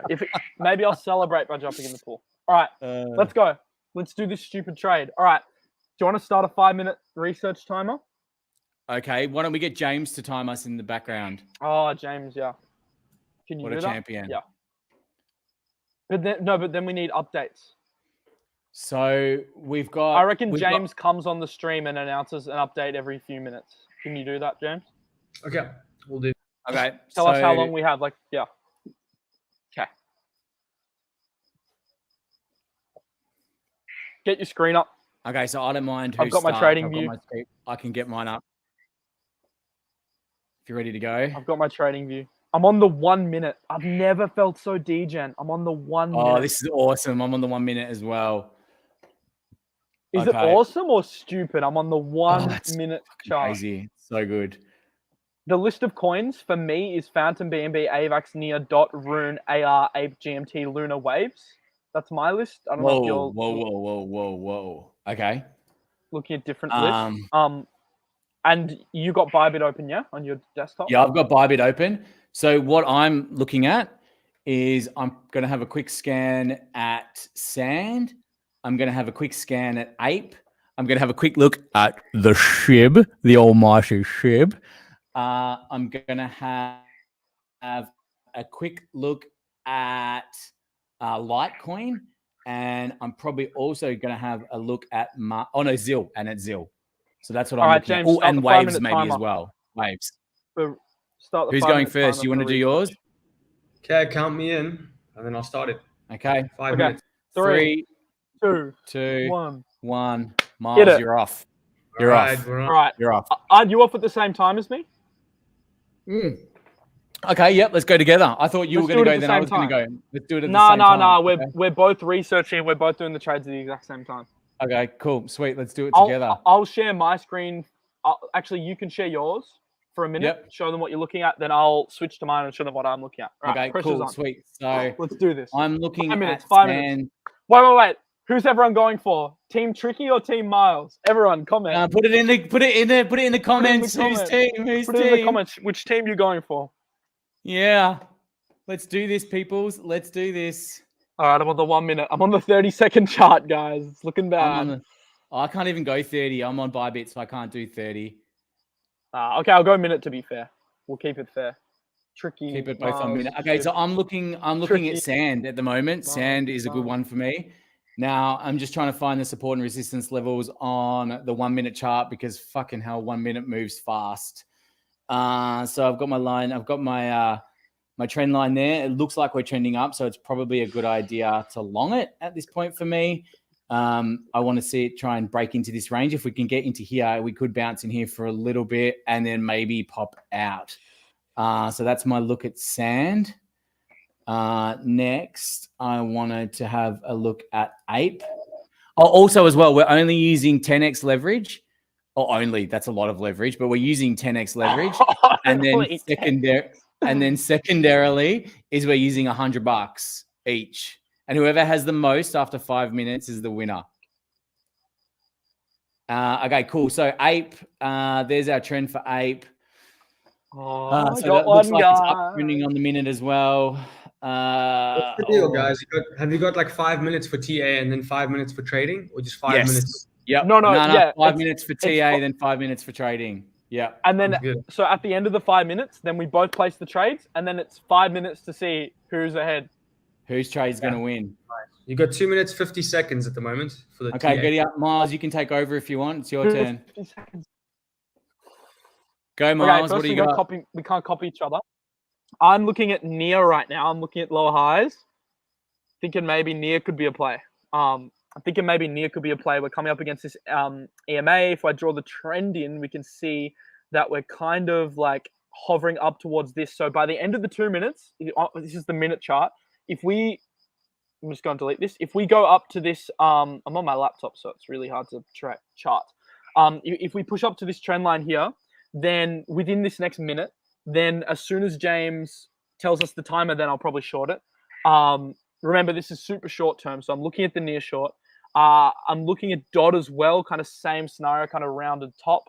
Maybe I'll celebrate by jumping in the pool. All right, let's go. Let's do this stupid trade. All right. Do you want to start a 5-minute research timer? Okay. Why don't we get James to time us in the background? Oh, James, yeah. Can you do that? What a champion. Yeah. But then we need updates. So we've got... I reckon James comes on the stream and announces an update every few minutes. Can you do that, James? Okay, we'll do. Okay. Tell us how long we have. Yeah. Okay. Get your screen up. Okay, so I don't mind. I've got my trading view. I can get mine up. If you're ready to go. I've got my trading view. I'm on the 1 minute. I've never felt so degen. I'm on the 1 minute. Oh, this is awesome. I'm on the 1 minute as well. Is it awesome or stupid? I'm on the 1 minute chart. Crazy. So good. The list of coins for me is Phantom, BNB, AVAX, NEAR, DOT, Rune, AR, Ape, GMT, Luna, Waves. That's my list. I don't know if you're... Whoa. Okay. Looking at different lists. And you got ByBit open, yeah, on your desktop? Yeah, I've got ByBit open. So what I'm looking at is I'm going to have a quick scan at Sand. I'm going to have a quick scan at Ape. I'm going to have a quick look at the SHIB, the almighty SHIB. I'm going to have a quick look at Litecoin. And I'm probably also going to have a look at ZIL and at ZIL. So that's what I'm looking at. Oh, and Waves maybe as well. Waves. Who's going first? You want to do yours? Okay, count me in, and then I'll start it. Okay. 5 minutes. 3, 2, 1. Miles, you're off. You're off. All right. You're off. Aren't you off at the same time as me? Okay, yep, let's go together. I thought you were going to go, then I was going to go. Let's do it at the same time. No. We're both researching. We're both doing the trades at the exact same time. Okay, cool, sweet. Let's do it together. I'll share my screen. Actually, you can share yours for a minute. Yep. Show them what you're looking at. Then I'll switch to mine and show them what I'm looking at. Right, okay, cool, sweet. So let's do this. I'm looking 5 minutes. at 5 minutes. Wait. Who's everyone going for? Team Tricky or Team Miles? Everyone, comment. Put it in the comments. Whose team? Put it in the comments. Which team you going for? Yeah. Let's do this, peoples. Let's do this. All right, I'm on the 1 minute. I'm on the 30-second chart, guys. It's looking bad. I can't even go 30. I'm on ByBit, so I can't do 30. Okay, I'll go a minute to be fair. We'll keep it fair. Tricky. Keep it both on minute. Okay, so I'm looking at sand at the moment. Sand is a good one for me. Now, I'm just trying to find the support and resistance levels on the 1 minute chart because fucking hell, 1 minute moves fast. So I've got my line. I've got my trend line there. It looks like we're trending up, so it's probably a good idea to long it at this point for me. I want to see it try and break into this range. If we can get into here, we could bounce in here for a little bit and then maybe pop out. So that's my look at sand. Next, I wanted to have a look at ape. Oh, also as well, we're only using 10x leverage. Or only, that's a lot of leverage, but we're using 10x leverage. And then secondarily is we're using $100 each. And whoever has the most after 5 minutes is the winner. Okay, cool. So ape, there's our trend for ape. So that looks like it's up trending on the minute as well. What's the deal, guys? Have you got like 5 minutes for TA and then 5 minutes for trading, or just 5 minutes? Yep. No. 5 minutes for TA, then 5 minutes for trading. Yeah. And then, so at the end of the 5 minutes, then we both place the trades, and then it's 5 minutes to see who's ahead. Whose trade's going to win. You got 2 minutes, 50 seconds at the moment for the Okay, TA. giddy up. Miles, you can take over if you want. It's your turn. 50 seconds. Go, Miles. What do you got? We can't copy each other. I'm looking at near right now. I'm looking at lower highs. Thinking maybe near could be a play. I'm thinking maybe near could be a play. We're coming up against this EMA. If I draw the trend in, we can see that we're kind of like hovering up towards this. So by the end of the 2 minutes, this is the minute chart. I'm just going to delete this. If we go up to this, I'm on my laptop, so it's really hard to chart. If we push up to this trend line here, then within this next minute, then as soon as James tells us the timer, then I'll probably short it. Remember, this is super short term, so I'm looking at the near short. I'm looking at DOT as well, kind of same scenario, kind of rounded top.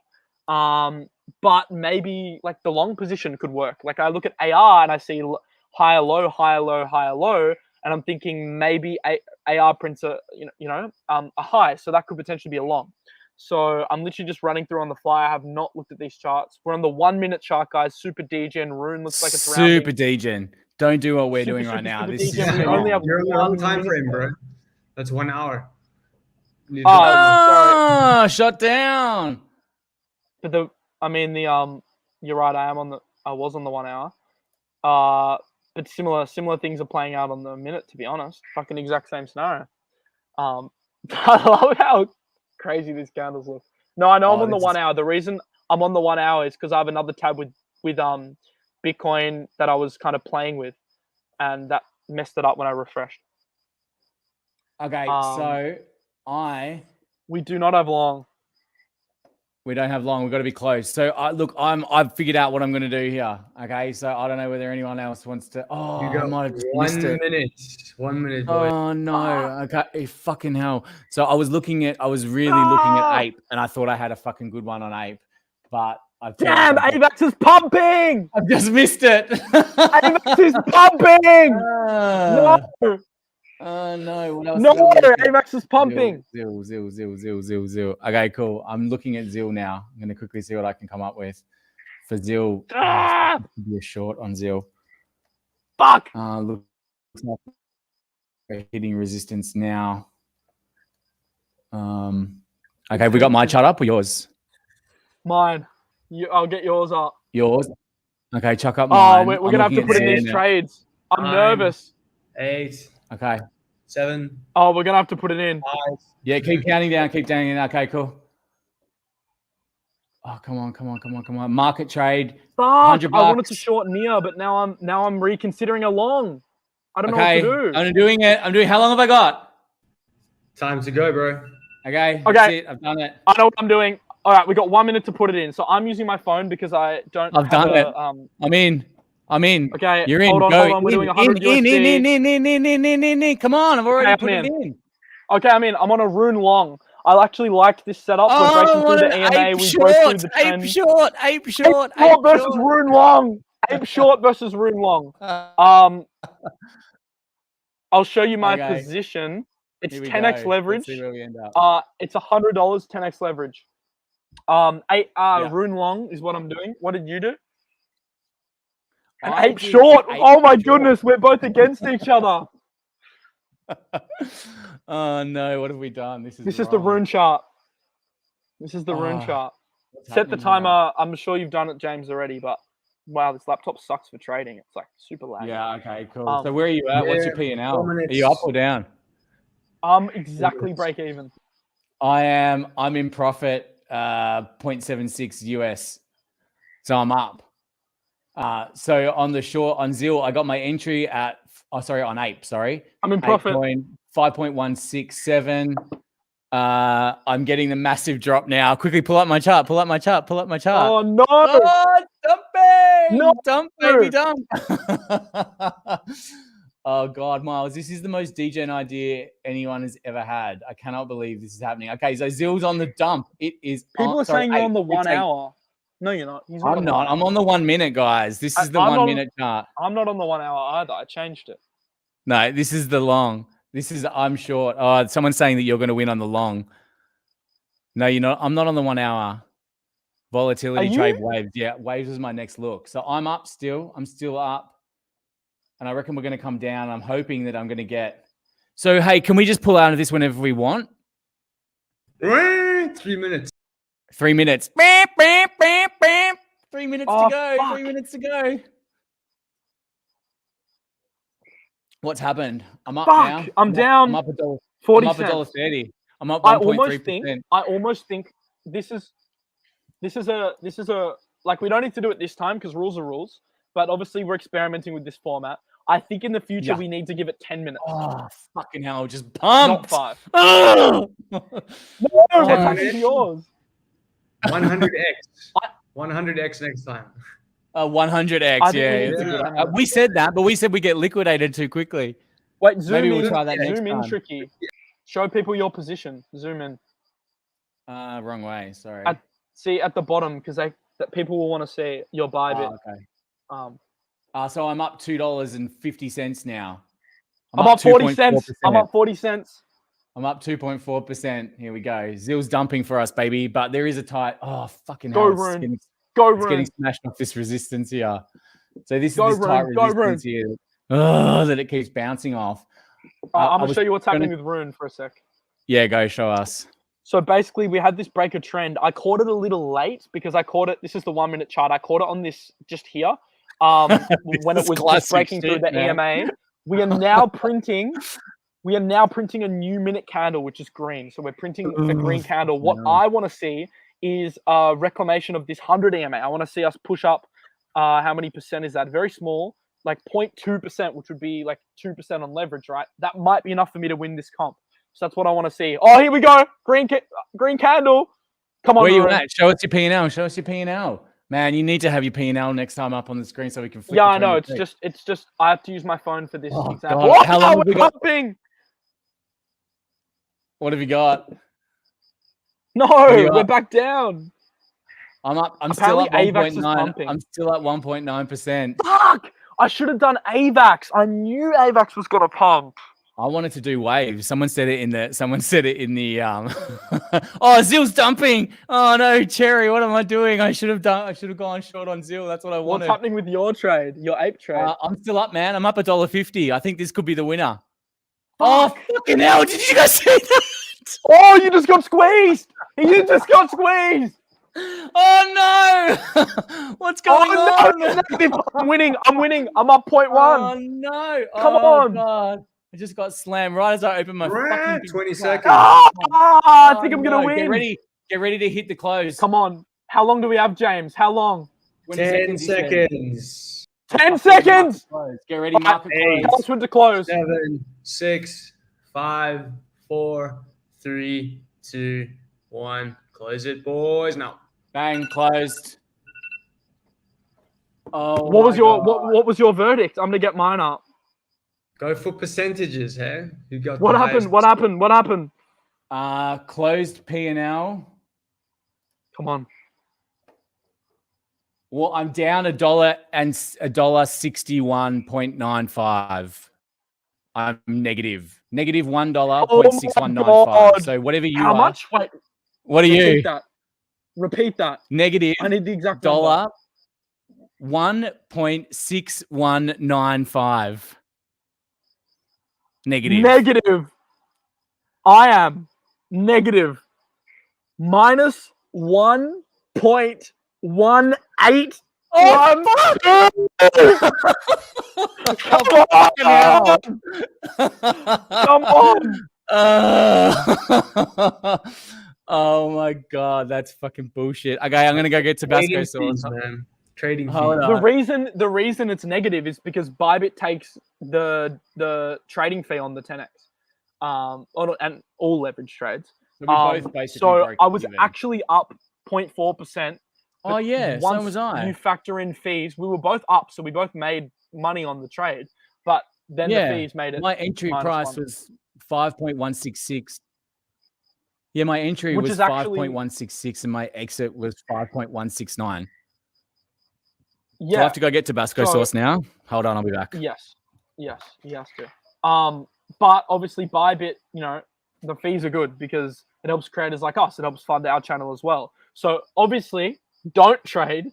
But maybe like the long position could work. Like I look at AR and I see higher, low, higher, low, higher, low, and I'm thinking maybe AR prints a high, so that could potentially be a long. So I'm literally just running through on the fly. I have not looked at these charts. We're on the 1 minute chart, guys. Super degen. Rune looks like it's rounding. Super degen. Don't do what we're doing right now. This is you're on the wrong time frame, bro. That's 1 hour. Sorry. Shut down. But you're right. I was on the 1 hour. But similar things are playing out on the minute. To be honest, fucking exact same scenario. I love how crazy these candles look. No, I know I'm on the 1 hour. The reason I'm on the 1 hour is because I have another tab with Bitcoin that I was kind of playing with, and that messed it up when I refreshed. Okay, we do not have long. We don't have long. We've got to be close. So I've figured out what I'm going to do here. Okay, so I don't know whether anyone else wants to. Oh, I might have missed it. 1 minute. 1 minute. Boy. Oh no! Okay, fucking hell. So I was really looking at ape, and I thought I had a fucking good one on ape, but damn, AVAX is pumping. I've just missed it. AVAX is pumping. No. No. What else? No, AVAX is pumping. Zil. Okay, cool. I'm looking at Zil now. I'm going to quickly see what I can come up with for Zil. Could be a short on Zil. Fuck. Looks like we're hitting resistance now. Okay, we got my chart up or yours? Mine. I'll get yours up. Yours? Okay, chuck up mine. We're going to have to put in these trades. I'm nervous. 8. Okay. 7. Oh, we're going to have to put it in. 5. Yeah, keep counting down. Okay, cool. Oh, come on. Market trade. Fuck, I wanted to short near, but now I'm reconsidering a long. I don't know what to do. I'm doing it. How long have I got? Time to go, bro. Okay. That's it. I've done it. I know what I'm doing. All right, we got 1 minute to put it in. So I'm using my phone because I don't. I've done it. I'm in. Okay. You're in. Hold on. We're doing 100 USD. In. Come on. I've already put it in. Okay, I'm in. I'm on a rune long. I actually like this setup. We're breaking through the EMA. We broke through the trend. Ape short versus rune long. Ape short versus rune long. I'll show you my position. It's 10x leverage. Let's see where we end up. It's $100, 10x leverage. Rune long is what I'm doing. What did you do? Ape short. Oh my goodness, we're both against each other. Oh no, what have we done? This is the rune chart. This is the rune chart. Set the timer. Now? I'm sure you've done it, James, already, but wow, this laptop sucks for trading. It's like super laggy. Yeah, okay, cool. So where are you at? What's your P&L? Are you up or down? Exactly break even. I'm in profit 0.76 US. So I'm up. So on the short on ZIL, I got my entry at on Ape, sorry. I'm in profit. 5.167. I'm getting the massive drop now. Quickly pull up my chart. Oh no! Oh, dumping! No, dump, baby, dump. Oh God, Miles, this is the most degen idea anyone has ever had. I cannot believe this is happening. Okay, so Zill's on the dump. It is. People are saying you're on the 1 hour. No, you're not. I'm not. I'm on the 1 minute, guys. This is the 1 minute chart. I'm not on the 1 hour either. I changed it. No, this is the long. I'm short. Oh, someone's saying that you're going to win on the long. No, you're not. I'm not on the 1 hour. Volatility trade waves. Yeah, waves is my next look. So I'm up still. I'm still up. And I reckon we're going to come down. I'm hoping that I'm going to get. So, hey, can we just pull out of this whenever we want? 3 minutes. 3 minutes. Bam, bam, bam, bam. 3 minutes to go. Fuck. 3 minutes to go. What's happened? I'm up now. I'm down. I'm up $1.40. 40 I'm up cents. $1.30. I'm up 1.3%. I almost think this is a like, we don't need to do it this time because rules are rules. But obviously we're experimenting with this format. I think in the future we need to give it 10 minutes. Oh, fucking hell. Just pumped. Not 5. Oh! No, it's yours. 100x. 100x next time. 100x, yeah. We said that, but we said we get liquidated too quickly. Wait, zoom Maybe in. We'll try that next zoom in, time. Tricky. Show people your position. Zoom in. Wrong way. Sorry. See at the bottom because that people will want to see your ByBit. Oh, okay. So I'm up $2.50 now. I'm up 40 cents. I'm up 40 cents. I'm up 2.4%. Here we go. Zill's dumping for us, baby. But there is a tight. Oh, fucking hell. It's getting smashed off this resistance here. So this is this tight resistance here. Oh, that it keeps bouncing off. I'm going to show you what's happening with Rune for a sec. Yeah, go show us. So basically, we had this breaker trend. I caught it a little late because I caught it. This is the 1 minute chart. I caught it on this just here when it was just breaking through the EMA. We are now printing. We are now printing a new minute candle, which is green. So we're printing a green candle. What I want to see is a reclamation of this 100 EMA. I want to see us push up. How many percent is that? Very small, like 0.2%, which would be like 2% on leverage, right? That might be enough for me to win this comp. So that's what I want to see. Oh, here we go. Green candle. Come on. Where you at? Show us your P&L. Show us your P&L. Man, you need to have your P&L next time up on the screen so we can flip. Yeah, I know. It's just I have to use my phone for this example. God. How long have we got? Pumping. What have you got? No, we're back down. I'm up. I'm Apparently still at AVAX 1.9. I'm still at 1.9%. Fuck! I should have done AVAX. I knew AVAX was gonna pump. I wanted to do waves. Someone said it in the Oh, Zill's dumping. Oh no, Cherry, what am I doing? I should have gone short on Zill. That's what I wanted. What's happening with your trade? Your ape trade? I'm still up, man. I'm up $1.50. I think this could be the winner. Oh, fucking hell. Did you guys see that? Oh, you just got squeezed. You just got squeezed. Oh no! What's going on? No. I'm winning. I'm up 0.1. Oh no! Come on. God. I just got slammed right as I opened my fucking 20 seconds. I think I'm gonna win. Get ready to hit the close. Come on. How long do we have, James? How long? 10 seconds. 10 seconds. Get ready, market close. Tell us when to close. 7, 6, 5, 4, 3, 2, 1. Close it, boys. Now. Bang, closed. Oh, what was your verdict? I'm gonna get mine up. Go for percentages, hey? You got what happened? What happened? What happened? Closed P&L. Come on. Well, I'm down $1.61.95. I'm negative $1.6195. So whatever you How much? Wait. What are you? Repeat that. Negative. I need the exact dollar. 1.6195. Negative. I am negative minus 1.18. Oh, Come on! Come on! Oh my god, that's fucking bullshit. Okay, I'm gonna go get Tabasco sauce, man. Trading fees. The reason it's negative is because ByBit takes the trading fee on the 10x, and all leverage trades. So I was actually up 0.4%. Oh yeah, so was I. You factor in fees, we were both up, so we both made money on the trade. But then the fees made it. My entry price was 5.166. Yeah, my entry was 5.166 and my exit was 5.169. Yeah. Do I have to go get Tabasco sauce now? Hold on, I'll be back. Yes, you have to. But obviously ByBit, the fees are good because it helps creators like us. It helps fund our channel as well. So obviously, don't trade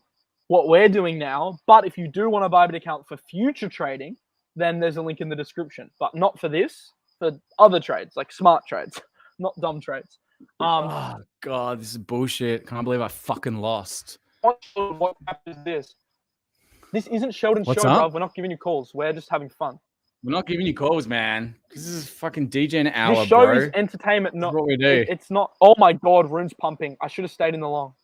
what we're doing now. But if you do want a ByBit account for future trading, then there's a link in the description. But not for this, for other trades, like smart trades, not dumb trades. Oh god, this is bullshit. Can't believe I fucking lost. What app is this? This isn't Sheldon's show, bro. We're not giving you calls. We're just having fun. We're not giving you calls, man. This is fucking DJ hour, this show bro. is entertainment, not what we do. It's not. Oh my god, Rune's pumping. I should have stayed in the long.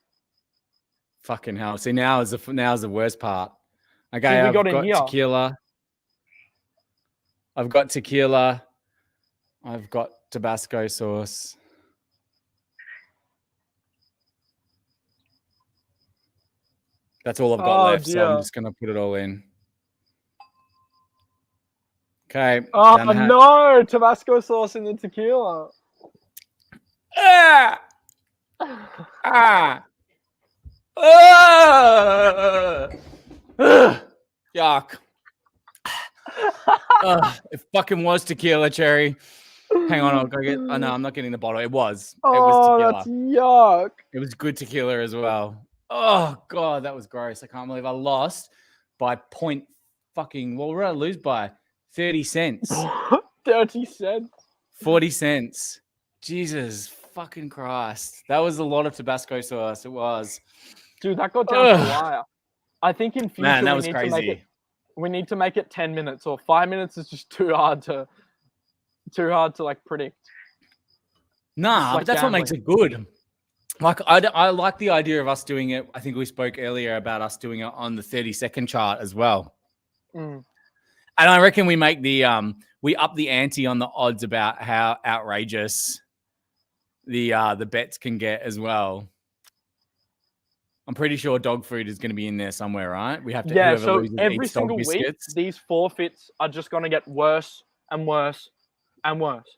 Fucking hell. See, now is the worst part. Okay, I've got tequila. I've got tequila. I've got Tabasco sauce. That's all I've got left, so I'm just going to put it all in. Okay. Oh, no. Tabasco sauce in the tequila. Yuck. It fucking was tequila, Cherry. Hang on, I'll go get... Oh, no, I'm not getting the bottle. It was tequila. That's yuck. It was good tequila as well. Oh, God, that was gross. I can't believe I lost by what did I lose by? 30 cents. 30 cents? 40 cents. Jesus fucking Christ. That was a lot of Tabasco sauce. It was. Dude, that got down to the wire. I think in future man, that was crazy. We need to make it 10 minutes or 5 minutes is just too hard to like predict. Nah, but that's gambling. What makes it good. Like I like the idea of us doing it. I think we spoke earlier about us doing it on the 30-second chart as well. And I reckon we make we up the ante on the odds about how outrageous the bets can get as well. I'm pretty sure dog food is going to be in there somewhere, right? We have to so every single week these forfeits are just going to get worse and worse and worse.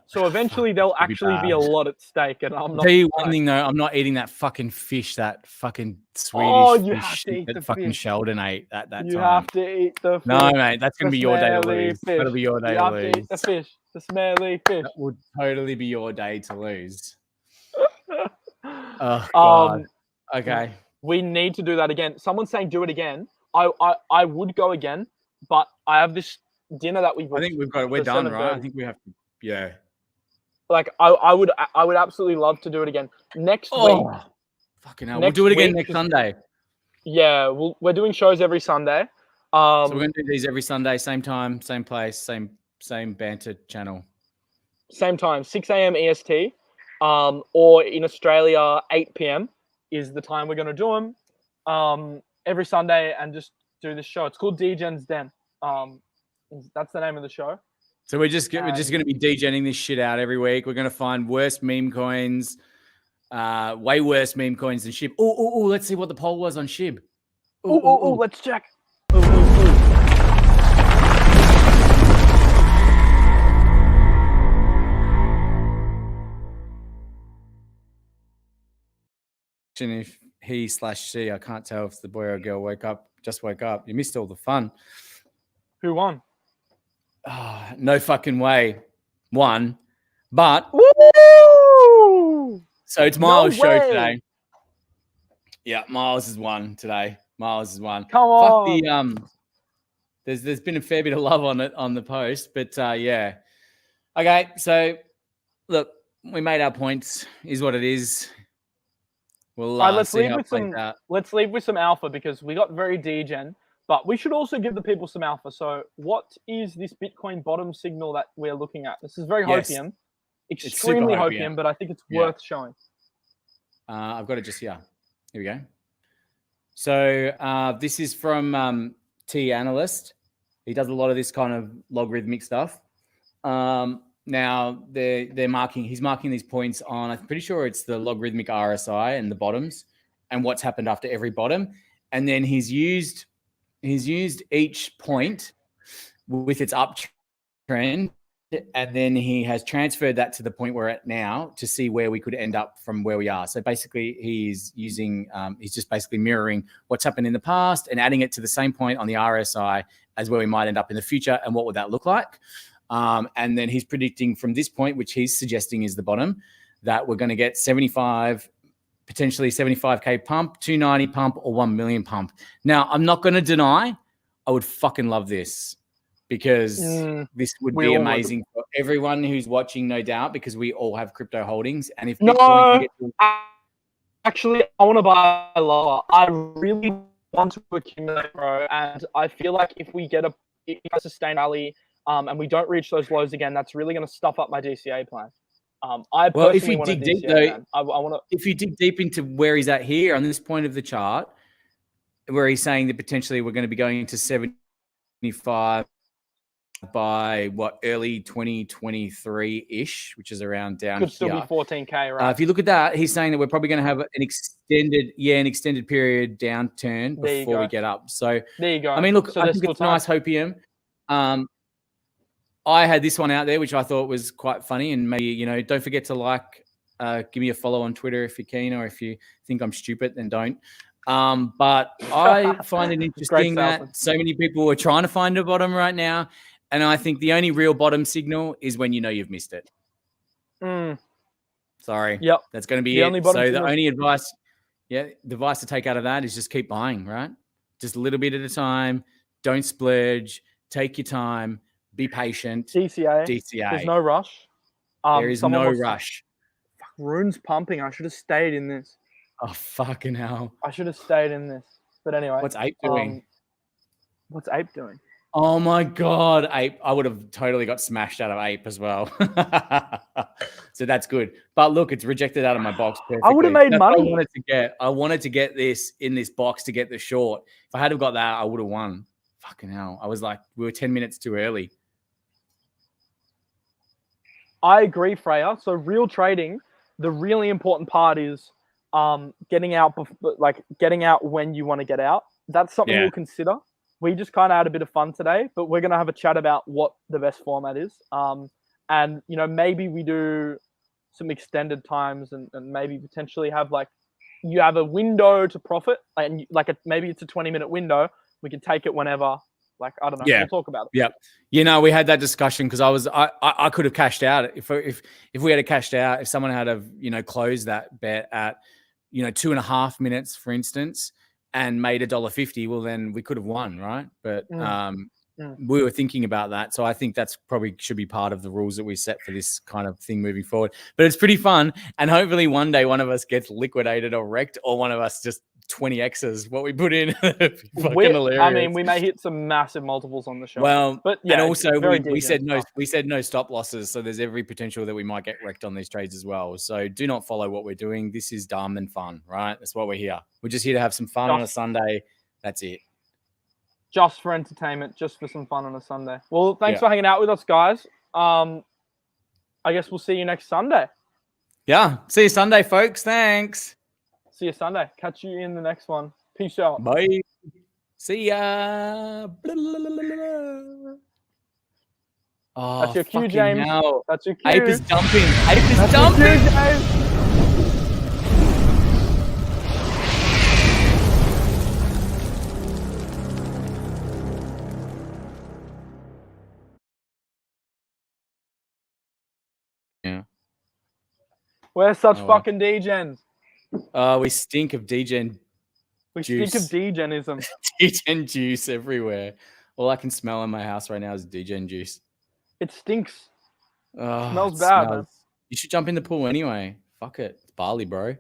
So eventually there'll actually be a lot at stake, and I'm not. Tell you one thing though, I'm not eating that fucking fish, that fucking Swedish fish that fucking Sheldon ate at that time. You have to eat the fish. No, mate, that's gonna be your day to lose. That'll be your day to lose. You have to eat the fish, the smelly fish. That would totally be your day to lose. Oh God. Okay. We need to do that again. Someone's saying do it again. I would go again, but I have this dinner that we booked. I think we've got it. We're done, right? I think we have to. Yeah. Like I would absolutely love to do it again next week. Fucking hell. We'll do it again next Sunday. Yeah, we're doing shows every Sunday. So we're gonna do these every Sunday, same time, same place, same banter channel. Same time, 6 a.m. EST, or in Australia 8 p.m. is the time we're going to do them every Sunday and just do this show. It's called Degens Den. That's the name of the show. So we're just going to be degenning this shit out every week. We're going to find worse meme coins, way worse meme coins than SHIB. Oh, let's see what the poll was on SHIB. Oh, let's check. If he/she, I can't tell if the boy or girl just woke up. You missed all the fun. Who won? Oh, no fucking way. Won. But woo! So it's Miles' show today. Yeah, Miles has won today. Miles has won. Come on. Fuck the there's been a fair bit of love on it on the post, but yeah. Okay, so look, we made our points. Is what it is. We'll let's leave with some alpha because we got very degen, but we should also give the people some alpha. So what is this Bitcoin bottom signal that we're looking at? This is very hopium, extremely hopium, but I think it's worth showing. I've got it just here. Here we go. So this is from T Analyst. He does a lot of this kind of logarithmic stuff. Now he's marking these points on, I'm pretty sure it's the logarithmic RSI and the bottoms and what's happened after every bottom. And then he's used each point with its uptrend, and then he has transferred that to the point we're at now to see where we could end up from where we are. So basically he's just basically mirroring what's happened in the past and adding it to the same point on the RSI as where we might end up in the future. And what would that look like? And then he's predicting from this point, which he's suggesting is the bottom, that we're going to get 75, potentially 75K pump, 290 pump, or 1 million pump. Now, I'm not going to deny I would fucking love this because this would be amazing for everyone who's watching, no doubt, because we all have crypto holdings. And if Bitcoin can get actually, I want to buy lower. I really want to accumulate, bro. And I feel like if we get a sustained rally, and we don't reach those lows again, that's really going to stuff up my DCA plan. If you dig deep, though, if you dig deep into where he's at here on this point of the chart, where he's saying that potentially we're going to be going into 75 by early 2023-ish, which is around down could here. Still be 14K, right? If you look at that, he's saying that we're probably going to have an extended period downturn before we get up. So there you go. I mean, look, I think it's nice hopium. I had this one out there, which I thought was quite funny, and maybe, don't forget to give me a follow on Twitter if you're keen, or if you think I'm stupid, then don't. But I find it interesting that so many people are trying to find a bottom right now, and I think the only real bottom signal is when you've missed it. Sorry. Yep. That's going to be it. So the only advice to take out of that is just keep buying, right? Just a little bit at a time. Don't splurge. Take your time. Be patient. DCA. There's no rush. There is no rush. Rune's pumping. I should have stayed in this. Oh, fucking hell. I should have stayed in this. But anyway. What's Ape doing? What's Ape doing? Oh, my God. Ape. I would have totally got smashed out of Ape as well. So that's good. But look, it's rejected out of my box perfectly. I would have made money. I wanted to get this in this box to get the short. If I had have got that, I would have won. Fucking hell. I was like, we were 10 minutes too early. I agree, Freya. So real trading, the really important part is getting out when you want to get out. That's something we'll consider. We just kind of had a bit of fun today, but we're going to have a chat about what the best format is. And, maybe we do some extended times and maybe potentially have you have a window to profit, and maybe it's a 20-minute window. We can take it whenever. I don't know. We'll talk about it. Yeah. We had that discussion because I could have cashed out if we had cashed out, if someone had closed that bet at 2.5 minutes, for instance, and made $1.50. Well, then we could have won, right? But we were thinking about that, so I think that's probably should be part of the rules that we set for this kind of thing moving forward. But it's pretty fun, and hopefully one day one of us gets liquidated or wrecked, or one of us just 20x's what we put in. Fucking hilarious. I mean, we may hit some massive multiples on the show. Well, but yeah, and also we said no. stuff. We said no stop losses, so there's every potential that we might get wrecked on these trades as well. So do not follow what we're doing. This is dumb and fun, right? That's what we're here. We're just here to have some fun on a Sunday. That's it. Just for entertainment, just for some fun on a Sunday. Well, thanks for hanging out with us, guys. I guess we'll see you next Sunday. Yeah. See you Sunday, folks. Thanks. See you Sunday. Catch you in the next one. Peace out. Bye. See ya. Oh, that's your cue, James. Hell. That's your cue. Ape is dumping. Ape is dumping. Yeah. We're such fucking degens. We stink of degen. We stink of degenism. Degen juice everywhere. All I can smell in my house right now is degen juice. It stinks. Oh, Smells bad, man. You should jump in the pool anyway. Fuck it. It's Bali, bro.